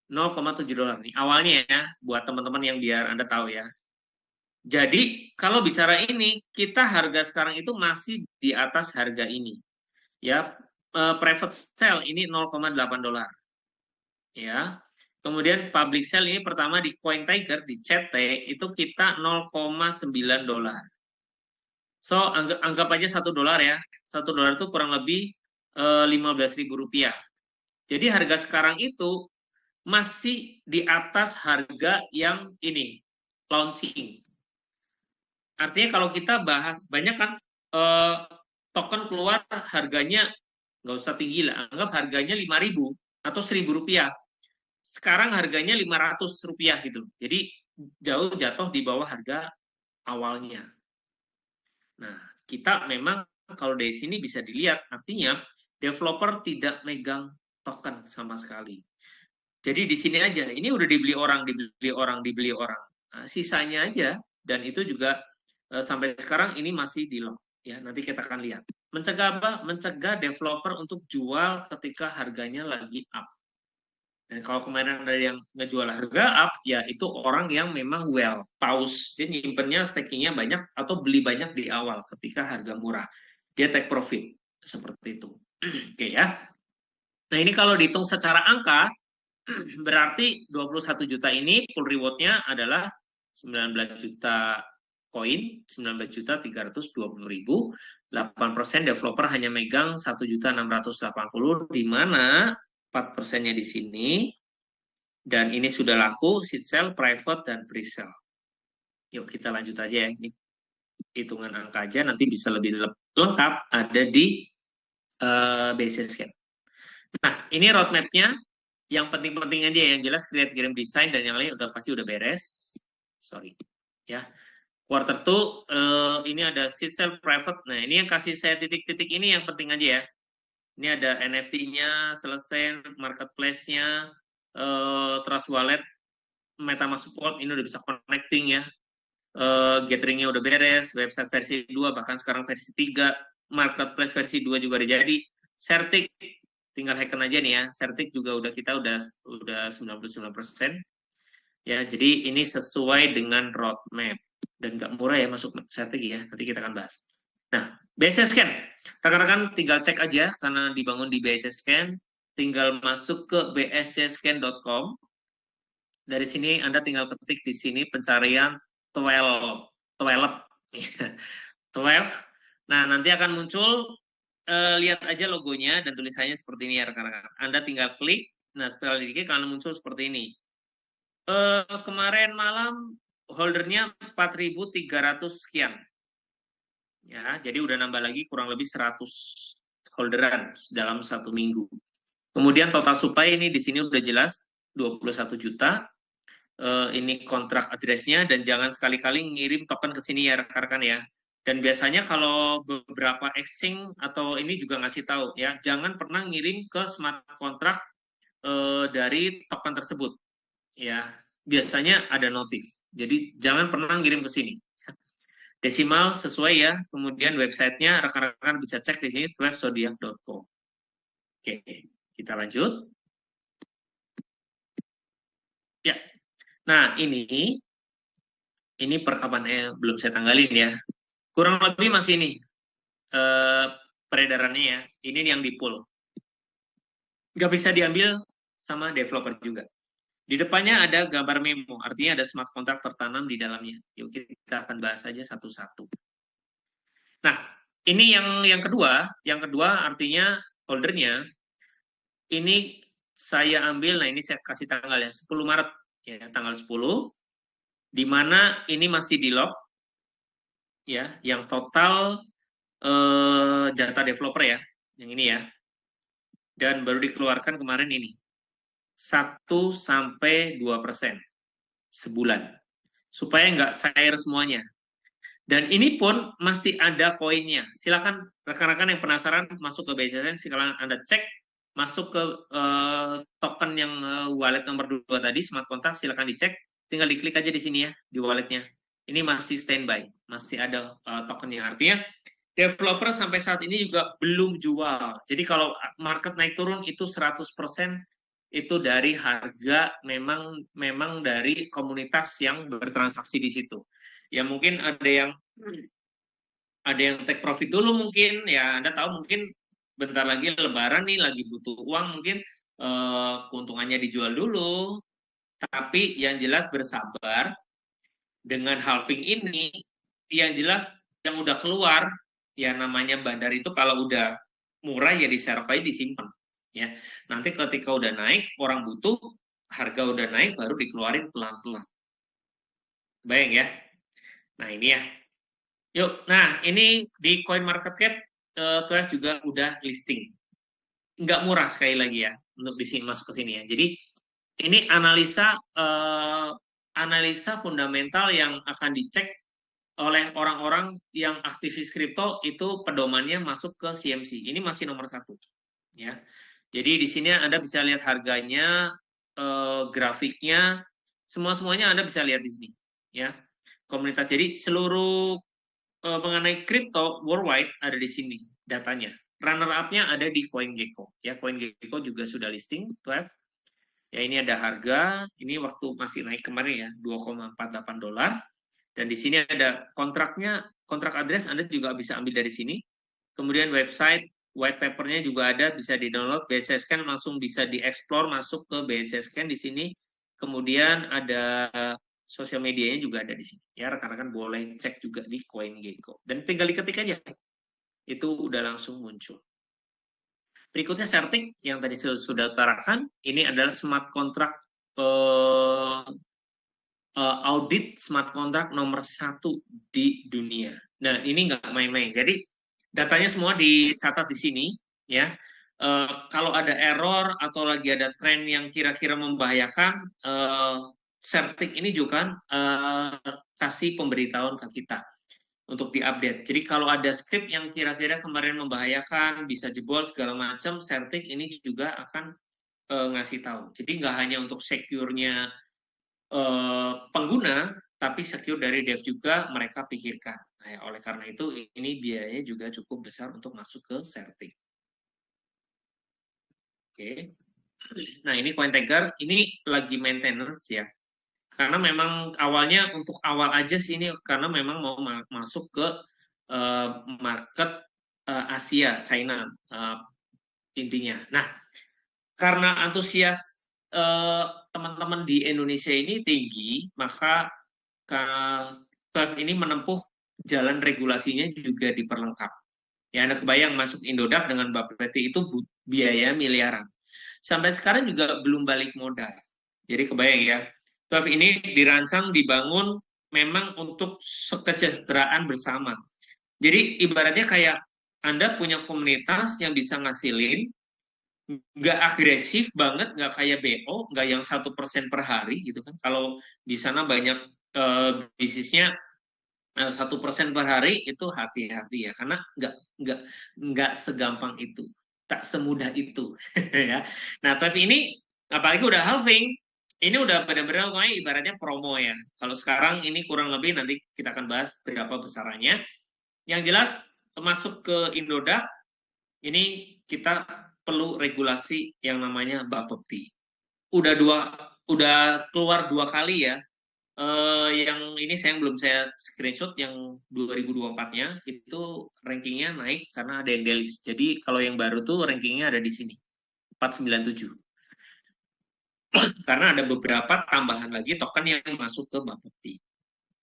0,7 dolar nih. Awalnya ya, buat teman-teman yang biar Anda tahu ya. Jadi, kalau bicara ini, kita harga sekarang itu masih di atas harga ini. Ya, private sale ini 0,8 dolar. Ya. Kemudian public sale ini pertama di CoinTiger, di CT, itu kita 0,9 dolar. So, anggap aja 1 dolar ya. 1 dolar itu kurang lebih 15.000 rupiah. Jadi harga sekarang itu masih di atas harga yang ini, launching. Artinya kalau kita bahas, banyak kan token keluar harganya nggak usah tinggi lah, anggap harganya 5.000 atau 1.000 rupiah. Sekarang harganya 500 rupiah gitu. Jadi jauh jatuh di bawah harga awalnya. Nah, kita memang kalau dari sini bisa dilihat, artinya developer tidak megang token sama sekali. Jadi di sini aja, ini udah dibeli orang, dibeli orang, dibeli orang. Nah, sisanya aja, dan itu juga sampai sekarang ini masih di lock. Ya, nanti kita akan lihat. Mencegah apa? Mencegah developer untuk jual ketika harganya lagi up. Dan kalau kemarin ada yang ngejual harga up, ya itu orang yang memang well, paus. Dia nyimpennya, stakingnya banyak, atau beli banyak di awal ketika harga murah. Dia take profit, seperti itu. Oke ya. Nah ini kalau dihitung secara angka, berarti 21 juta ini full reward-nya adalah 19 juta koin, 19.320.000, 8% developer hanya megang 1.680.000, di mana 4%-nya di sini, dan ini sudah laku, seed sale, private, dan pre-sale. Yuk kita lanjut aja ya, ini hitungan angka aja, nanti bisa lebih lengkap ada di Basecamp. Nah, ini roadmap-nya, yang penting-penting aja, yang jelas create game design dan yang lain pasti udah beres. Sorry, ya. Quarter 2 ini ada seed sale private. Nah, ini yang kasih saya titik-titik ini yang penting aja ya. Ini ada NFT-nya selesai, marketplace-nya, Trust Wallet, MetaMask support ini udah bisa connecting ya. Gathering-nya udah beres, website versi 2 bahkan sekarang versi 3, marketplace versi 2 juga udah jadi. Certic tinggal hacken aja nih ya. Certic juga kita udah 99%. Ya, jadi ini sesuai dengan roadmap dan nggak murah ya masuk Certic ya. Nanti kita akan bahas. Nah, Basecamp. Rekan-rekan tinggal cek aja karena dibangun di Basecamp. Tinggal masuk ke bscscan.com. Dari sini Anda tinggal ketik di sini pencarian 12. 12. Nah, nanti akan muncul, lihat aja logonya dan tulisannya seperti ini ya rekan-rekan. Anda tinggal klik, nah setelah diklik akan muncul seperti ini. Kemarin malam holdernya 4.300 sekian. Ya, jadi udah nambah lagi kurang lebih 100 holderan dalam 1 minggu. Kemudian total supply ini di sini udah jelas 21 juta. Ini kontrak address-nya, dan jangan sekali-kali ngirim token ke sini ya rekan-rekan ya. Dan biasanya kalau beberapa exchange atau ini juga ngasih tahu ya, jangan pernah ngirim ke smart contract dari token tersebut. Ya, biasanya ada notif. Jadi jangan pernah ngirim ke sini. Desimal sesuai ya. Kemudian websitenya rekan-rekan bisa cek di sini webzodiac.com. Oke, kita lanjut. Ya, nah ini perkapannya belum saya tanggalin ya. Kurang lebih masih ini eh, peredarannya ya. Ini yang di pool. Nggak bisa diambil sama developer juga. Di depannya ada gambar memo, artinya ada smart contract tertanam di dalamnya. Yuk kita akan bahas saja satu-satu. Nah, ini yang kedua. Yang kedua artinya holdernya ini saya ambil, nah ini saya kasih tanggal ya, 10 Maret ya, tanggal 10, di mana ini masih di lock ya, yang total jatah developer ya, yang ini ya, dan baru dikeluarkan kemarin ini 1-2% sebulan, supaya nggak cair semuanya. Dan ini pun mesti ada koinnya. Silakan rekan-rekan yang penasaran masuk ke BCSN, silakan Anda cek, masuk ke token yang wallet nomor 2 tadi, smart contract, silakan dicek, tinggal diklik aja di sini ya, di walletnya. Ini masih standby, masih ada tokennya. Artinya developer sampai saat ini juga belum jual. Jadi kalau market naik turun itu 100% itu dari harga memang dari komunitas yang bertransaksi di situ. Ya mungkin ada yang take profit dulu mungkin, ya Anda tahu mungkin bentar lagi lebaran nih, lagi butuh uang mungkin keuntungannya dijual dulu, tapi yang jelas bersabar dengan halving ini, yang jelas yang udah keluar, ya namanya bandar itu kalau udah murah ya diserap aja disimpan. Ya, nanti ketika udah naik, orang butuh, harga udah naik, baru dikeluarin pelan-pelan. Bayang ya? Nah ini ya. Yuk, nah ini di CoinMarketCap tuh juga udah listing. Nggak murah sekali lagi ya untuk di sini masuk ke sini ya. Jadi ini analisa fundamental yang akan dicek oleh orang-orang yang aktivis kripto itu pedomannya masuk ke CMC. Ini masih nomor 1 ya. Jadi di sini Anda bisa lihat harganya, grafiknya, semuanya Anda bisa lihat di sini ya. Komunitas. Jadi seluruh mengenai kripto worldwide ada di sini datanya. Runner up-nya ada di CoinGecko ya. CoinGecko juga sudah listing 12. Ya ini ada harga, ini waktu masih naik kemarin ya, $2,48. Dan di sini ada kontraknya, kontrak address Anda juga bisa ambil dari sini. Kemudian website, white papernya juga ada, bisa di-download. BSC Scan langsung bisa di-explore, masuk ke BSC Scan di sini. Kemudian ada sosial medianya juga ada di sini. Ya, rekan-rekan boleh cek juga di CoinGecko. Dan tinggal diketik aja. Itu udah langsung muncul. Berikutnya Certic yang tadi sudah utarakan, ini adalah smart contract audit smart contract nomor 1 di dunia. Nah, ini nggak main-main. Jadi datanya semua dicatat di sini, ya. Kalau ada error atau lagi ada tren yang kira-kira membahayakan, Certic ini juga kasih pemberitahuan ke kita untuk diupdate. Jadi kalau ada script yang kira-kira kemarin membahayakan, bisa jebol segala macam, Certic ini juga akan ngasih tahu. Jadi nggak hanya untuk secure-nya pengguna, tapi secure dari dev juga mereka pikirkan. Nah, ya, oleh karena itu ini biayanya juga cukup besar untuk masuk ke Certic. Oke. Nah ini CoinTaker, ini lagi maintenance ya. Karena memang awalnya untuk awal aja sih ini, karena memang mau masuk ke market Asia, China intinya. Nah, karena antusias teman-teman di Indonesia ini tinggi, maka Valve ini menempuh jalan regulasinya juga diperlengkap. Ya, Anda kebayang masuk Indodax dengan Bapeti itu biaya miliaran. Sampai sekarang juga belum balik modal. Jadi kebayang ya, Valve ini dirancang, dibangun memang untuk kesejahteraan bersama. Jadi ibaratnya kayak Anda punya komunitas yang bisa ngasilin, nggak agresif banget, nggak kayak BO, nggak yang 1% per hari gitu kan. Kalau di sana banyak bisnisnya 1% per hari, itu hati-hati ya, karena nggak segampang itu, tak semudah itu ya. Nah tapi ini apalagi udah halving, ini udah benar-benar ibaratnya promo ya. Kalau sekarang ini kurang lebih, nanti kita akan bahas berapa besarannya. Yang jelas masuk ke Indodax ini kita perlu regulasi yang namanya Bapepti. Udah keluar 2 kali ya. Yang ini belum saya screenshot, yang 2024-nya itu rankingnya naik karena ada yang delist. Jadi kalau yang baru tuh rankingnya ada di sini, 497. Karena ada beberapa tambahan lagi token yang masuk ke Bapepti.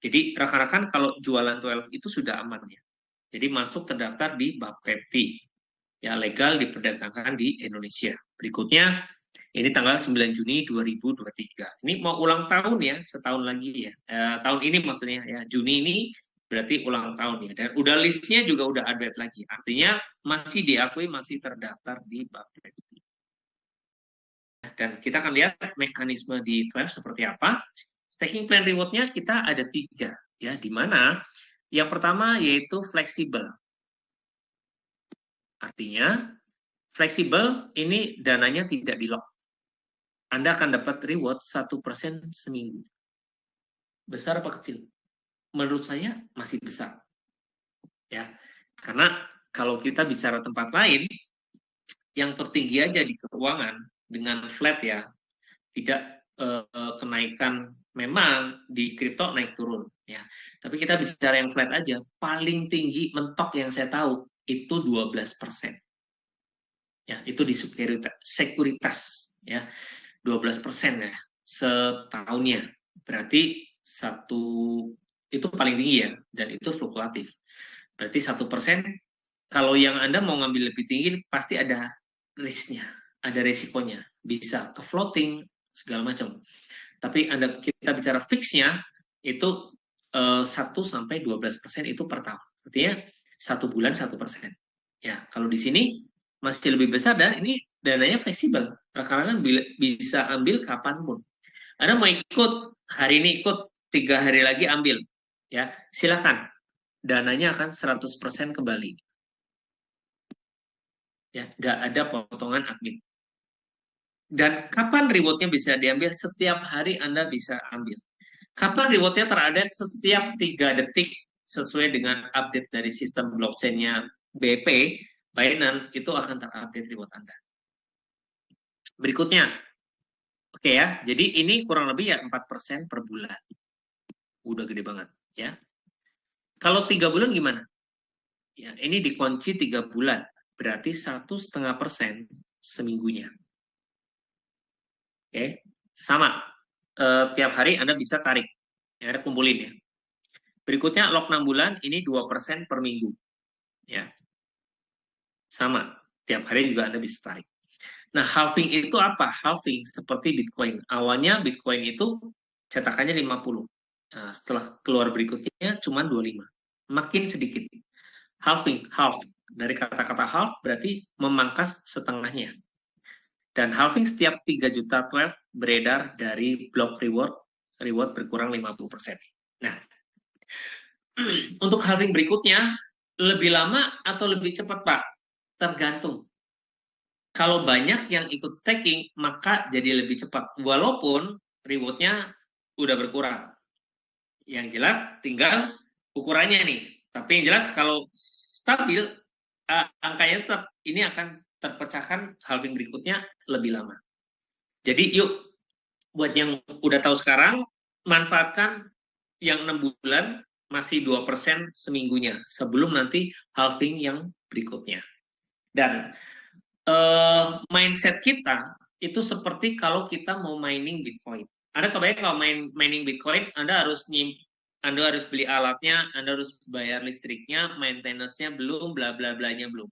Jadi rekan-rekan kalau jualan 12 itu sudah aman ya. Jadi masuk terdaftar di Bapepti. Ya, legal diperdagangkan di Indonesia. Berikutnya, ini tanggal 9 Juni 2023. Ini mau ulang tahun ya, setahun lagi ya. Tahun ini maksudnya ya, Juni ini berarti ulang tahun ya. Dan udah listnya juga udah update lagi. Artinya masih diakui, masih terdaftar di Bapepti. Dan kita akan lihat mekanisme di 12 seperti apa. Staking plan reward-nya kita ada 3 ya, di mana yang pertama yaitu fleksibel. Artinya fleksibel ini dananya tidak di-lock. Anda akan dapat reward 1% seminggu. Besar apa kecil? Menurut saya masih besar. Ya. Karena kalau kita bicara tempat lain, yang tertinggi aja di keuangan dengan flat ya, tidak kenaikan, memang di kripto naik turun ya. Tapi kita bicara yang flat aja, paling tinggi mentok yang saya tahu itu 12%. Ya, itu di sekuritas ya. 12% ya setahunnya. Berarti itu paling tinggi ya, dan itu fluktuatif. Berarti 1%, kalau yang Anda mau ngambil lebih tinggi pasti ada risknya, ada resikonya. Bisa ke floating, segala macam. Tapi kita bicara fixnya, itu 1-12% itu per tahun. Artinya 1 bulan 1%. Ya, kalau di sini masih lebih besar dan ini dananya fleksibel. Rekan-rekan bisa ambil kapanpun. Anda mau ikut hari ini, ikut 3 hari lagi ambil, ya silakan. Dananya akan 100% kembali. Ya, nggak ada potongan admin. Dan kapan rewardnya bisa diambil? Setiap hari Anda bisa ambil. Kapan rewardnya terupdate? Setiap 3 detik sesuai dengan update dari sistem blockchain-nya BP, Binance, itu akan terupdate reward Anda. Berikutnya, oke ya, jadi ini kurang lebih ya 4% per bulan. Udah gede banget ya. Kalau 3 bulan gimana? Ya, ini dikunci 3 bulan, berarti 1,5% seminggunya. Oke, sama. Tiap hari Anda bisa tarik. Ya, Anda kumpulin ya. Berikutnya lock 6 bulan, ini 2% per minggu. Ya. Sama. Tiap hari juga Anda bisa tarik. Nah, halving itu apa? Halving seperti Bitcoin. Awalnya Bitcoin itu cetakannya 50. Nah, setelah keluar berikutnya cuma 25. Makin sedikit. Halving, half. Dari kata-kata half berarti memangkas setengahnya. Dan halving setiap 3 juta 12 beredar dari block reward berkurang 50%. Nah, untuk halving berikutnya, lebih lama atau lebih cepat, Pak? Tergantung. Kalau banyak yang ikut staking, maka jadi lebih cepat. Walaupun rewardnya udah berkurang. Yang jelas tinggal ukurannya nih. Tapi yang jelas kalau stabil, angkanya tetap ini akan terpecahkan halving berikutnya lebih lama. Jadi yuk, buat yang udah tahu sekarang, manfaatkan yang 6 bulan masih 2% seminggunya sebelum nanti halving yang berikutnya. Dan mindset kita itu seperti kalau kita mau mining Bitcoin. Anda kebayang kalau mining Bitcoin, Anda harus beli alatnya, Anda harus bayar listriknya, maintenance-nya belum, bla bla blanya belum.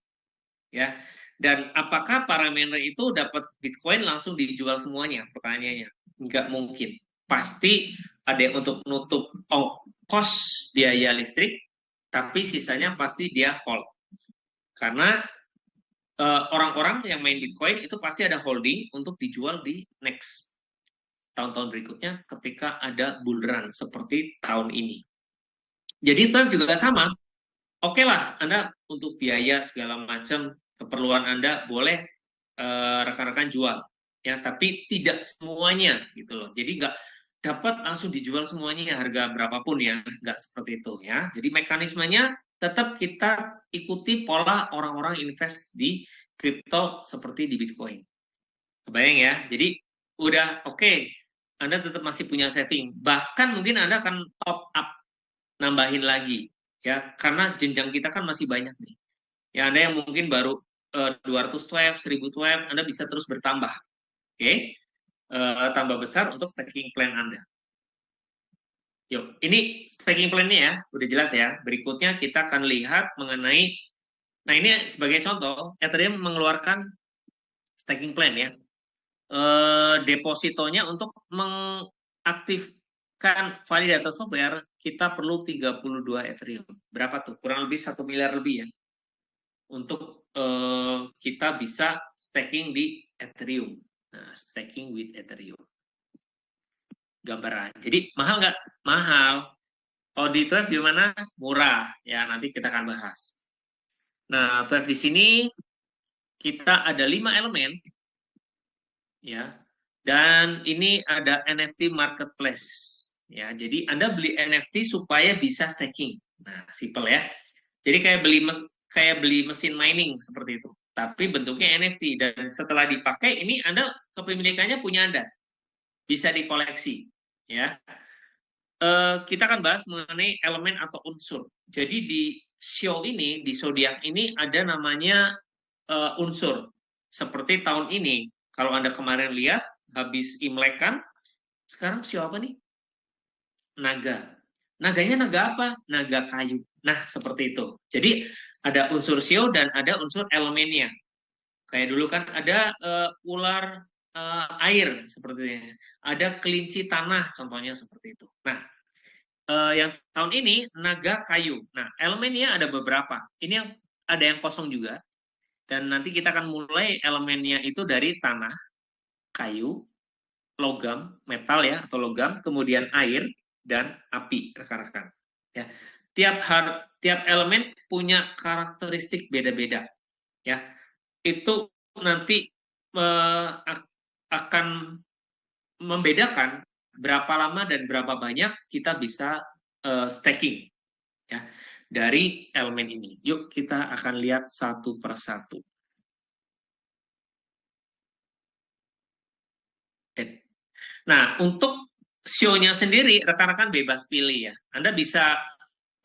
Ya. Dan apakah para miner itu dapat Bitcoin langsung dijual semuanya? Pertanyaannya, nggak mungkin. Pasti ada yang untuk nutup ongkos biaya listrik, tapi sisanya pasti dia hold. Karena orang-orang yang main Bitcoin itu pasti ada holding untuk dijual di next tahun-tahun berikutnya ketika ada bull run seperti tahun ini. Jadi itu juga sama. Oke lah, Anda untuk biaya segala macam keperluan Anda boleh rekan-rekan jual, ya. Tapi tidak semuanya gitu loh. Jadi nggak dapat langsung dijual semuanya harga berapapun ya, nggak seperti itu ya. Jadi mekanismenya tetap kita ikuti pola orang-orang invest di kripto seperti di Bitcoin. Kebayang ya? Jadi udah oke, Anda tetap masih punya saving. Bahkan mungkin Anda akan top up, nambahin lagi. Ya, karena jenjang kita kan masih banyak nih. Ya, Anda yang mungkin baru 212, 1012, Anda bisa terus bertambah. Oke? Tambah besar untuk staking plan Anda. Yuk, ini staking plan-nya ya, udah jelas ya. Berikutnya kita akan lihat mengenai, nah ini sebagai contoh, Ethereum mengeluarkan staking plan ya. Depositonya untuk mengaktifkan validator software, kita perlu 32 Ethereum. Berapa tuh? Kurang lebih 1 miliar lebih ya. Untuk kita bisa staking di Ethereum. Nah, staking with Ethereum. Gambaran. Jadi mahal nggak? Mahal. Kalau di Twelve gimana? Murah. Ya, nanti kita akan bahas. Nah, Twelve di sini kita ada 5 elemen. Ya. Dan ini ada NFT marketplace. Ya, jadi Anda beli NFT supaya bisa staking. Nah, simple ya. Jadi kayak beli mesin mining seperti itu. Tapi bentuknya NFT dan setelah dipakai ini Anda kepemilikannya punya Anda. Bisa dikoleksi, ya. Kita akan bahas mengenai elemen atau unsur. Jadi di show ini, di zodiak ini ada namanya unsur. Seperti tahun ini, kalau Anda kemarin lihat habis Imlek kan, sekarang show apa nih? Naga. Naganya naga apa? Naga kayu. Nah, seperti itu. Jadi ada unsur show dan ada unsur elemennya. Kayak dulu kan ada ular air seperti ini. Ada kelinci tanah contohnya seperti itu. Nah, yang tahun ini naga kayu. Nah, elemennya ada beberapa. Ini yang ada yang kosong juga. Dan nanti kita akan mulai elemennya itu dari tanah, kayu, logam, metal ya atau logam, kemudian air dan api, rekan-rekan. Ya. Tiap elemen punya karakteristik beda-beda. Ya. Itu nanti akan membedakan berapa lama dan berapa banyak kita bisa staking ya dari elemen ini. Yuk kita akan lihat satu persatu. Nah, untuk show-nya sendiri, rekan-rekan bebas pilih ya. Anda bisa,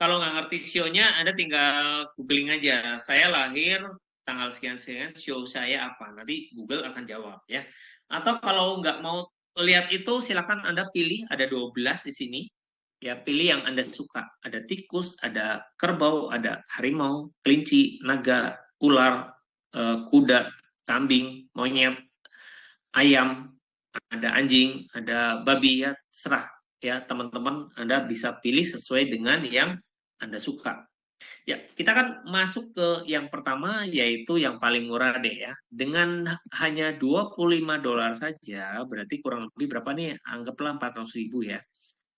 kalau nggak ngerti show-nya, Anda tinggal googling aja. Saya lahir tanggal sekian-sekian, show saya apa. Nanti Google akan jawab ya. Atau kalau nggak mau lihat itu, silakan Anda pilih, ada 12 di sini. Ya, pilih yang Anda suka. Ada tikus, ada kerbau, ada harimau, kelinci, naga, ular, kuda, kambing, monyet, ayam, ada anjing, ada babi ya, serah ya teman-teman Anda bisa pilih sesuai dengan yang Anda suka. Ya, kita kan masuk ke yang pertama yaitu yang paling murah deh ya. Dengan hanya $25 saja, berarti kurang lebih berapa nih? Anggaplah 400.000 ya.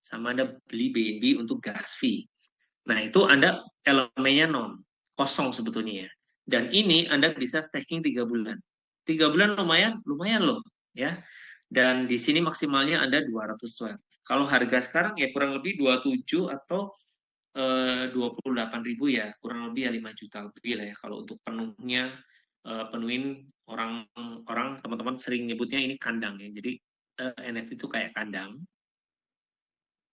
Sama Anda beli BNB untuk gas fee. Nah, itu Anda elemennya non, kosong sebetulnya ya. Dan ini Anda bisa staking 3 bulan. 3 bulan lumayan, lumayan loh ya. Dan di sini maksimalnya ada 200 watt. Kalau harga sekarang ya kurang lebih 27 atau 28.000 ya, kurang lebih ya 5 juta lebih lah ya. Kalau untuk penuhnya, penuhin orang teman-teman sering nyebutnya ini kandang ya. Jadi NFT itu kayak kandang.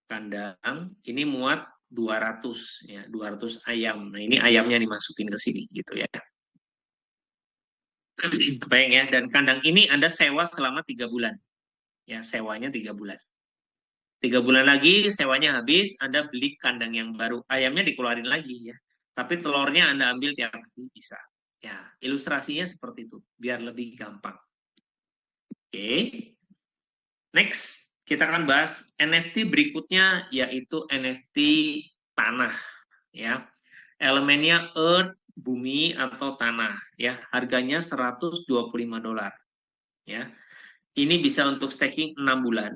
Kandang ini muat 200 ya, 200 ayam. Nah, ini ayamnya dimasukin ke sini gitu ya. Kebayang ya, dan kandang ini Anda sewa selama 3 bulan. Ya, sewanya 3 bulan. 3 bulan lagi sewanya habis, Anda beli kandang yang baru. Ayamnya dikeluarin lagi ya. Tapi telurnya Anda ambil tiap hari bisa. Ya, ilustrasinya seperti itu, biar lebih gampang. Oke. Next, kita akan bahas NFT berikutnya yaitu NFT tanah ya. Elemennya earth, bumi atau tanah ya. Harganya $125 ya. Ini bisa untuk staking 6 bulan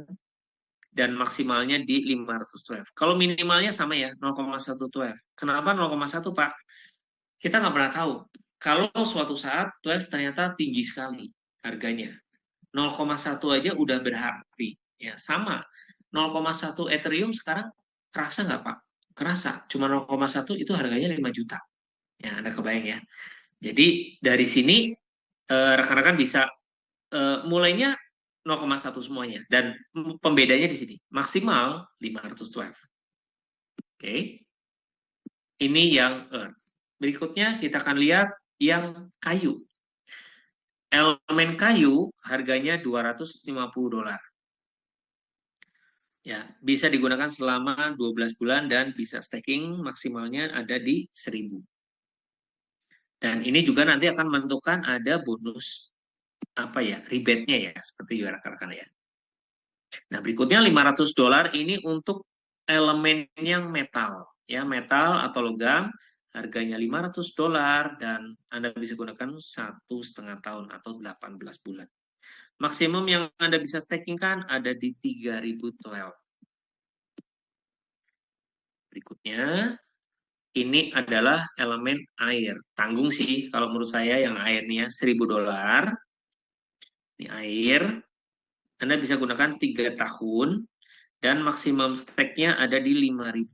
dan maksimalnya di 512. Kalau minimalnya sama ya, 0,112. Kenapa 0,1 Pak? Kita nggak pernah tahu. Kalau suatu saat 12 ternyata tinggi sekali harganya. 0,1 aja udah berarti. Ya, sama. 0,1 Ethereum sekarang kerasa nggak Pak? Kerasa. Cuma 0,1 itu harganya 5 juta. Ya, Anda kebayang ya. Jadi dari sini rekan-rekan bisa mulainya 0,1 semuanya. Dan pembedanya di sini, maksimal 512. Oke, ini yang earth. Berikutnya kita akan lihat yang kayu. Elemen kayu harganya $250. Ya, bisa digunakan selama 12 bulan dan bisa staking maksimalnya ada di 1000. Dan ini juga nanti akan menentukan ada bonus apa ya, rebate-nya ya, seperti rekan-rekan ya. Nah, berikutnya $500 ini untuk elemen yang metal, ya, metal atau logam, harganya $500 dan Anda bisa gunakan 1,5 tahun atau 18 bulan. Maksimum yang Anda bisa staking kan ada di 3012. Berikutnya, ini adalah elemen air. Tanggung sih, kalau menurut saya yang airnya $1000. Ini air, Anda bisa gunakan 3 tahun, dan maksimum stake-nya ada di 5.000.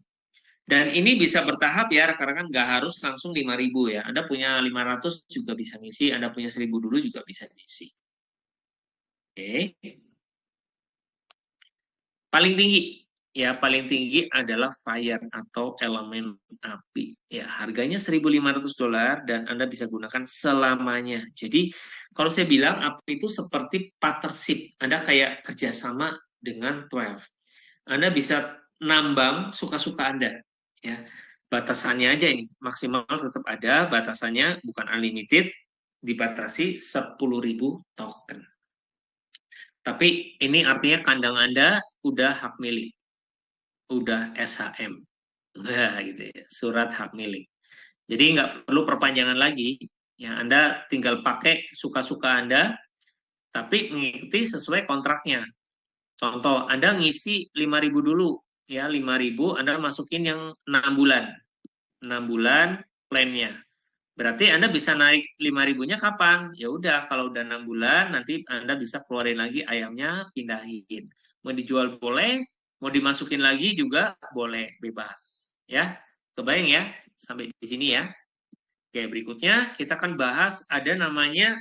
Dan ini bisa bertahap ya, rekan-rekan nggak harus langsung 5.000 ya. Anda punya 500 juga bisa ngisi, Anda punya 1.000 dulu juga bisa ngisi. Oke. Paling tinggi, ya paling tinggi adalah fire atau elemen api. Ya, harganya $1.500 dan Anda bisa gunakan selamanya. Jadi, kalau saya bilang api itu seperti partnership. Anda kayak kerjasama dengan 12. Anda bisa nambang suka-suka Anda. Ya, batasannya aja ini maksimal tetap ada, batasannya bukan unlimited, dibatasi 10.000 token. Tapi ini artinya kandang Anda udah hak milik, udah SHM, nah, gitu ya, surat hak milik. Jadi nggak perlu perpanjangan lagi, ya Anda tinggal pakai suka-suka Anda, tapi mengikuti sesuai kontraknya. Contoh, Anda ngisi 5.000 dulu, ya 5.000 Anda masukin yang 6 bulan, 6 bulan plannya. Berarti Anda bisa naik 5.000-nya kapan? Ya udah, kalau udah 6 bulan, nanti Anda bisa keluarin lagi ayamnya, pindahin. Mau dijual boleh, mau dimasukin lagi juga boleh, bebas. Ya, kebayang ya? Sampai di sini ya. Oke, berikutnya kita akan bahas ada namanya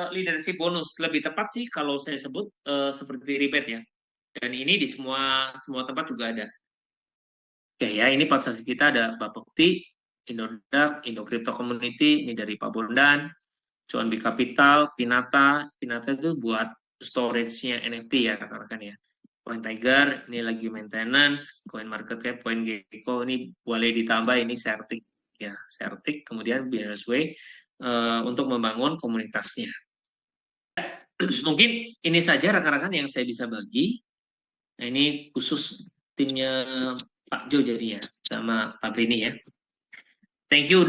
leadership bonus. Lebih tepat sih kalau saya sebut seperti rebate ya. Dan ini di semua tempat juga ada. Oke ya, ini partnership kita ada Bapepti, Indodax, Indo Crypto Community, ini dari Pak Bondan, Cuan B Capital, Pinata. Pinata itu buat storage-nya NFT ya rekan-rekan ya. Coin Tiger, ini lagi maintenance, Coin Market Cap, Coin Gecko, ini boleh ditambah, ini Certic ya, Certic, kemudian BNSW untuk membangun komunitasnya. Mungkin ini saja rekan-rekan yang saya bisa bagi. Nah, ini khusus timnya Pak Jo jadinya sama Pak Beni ya. Thank you.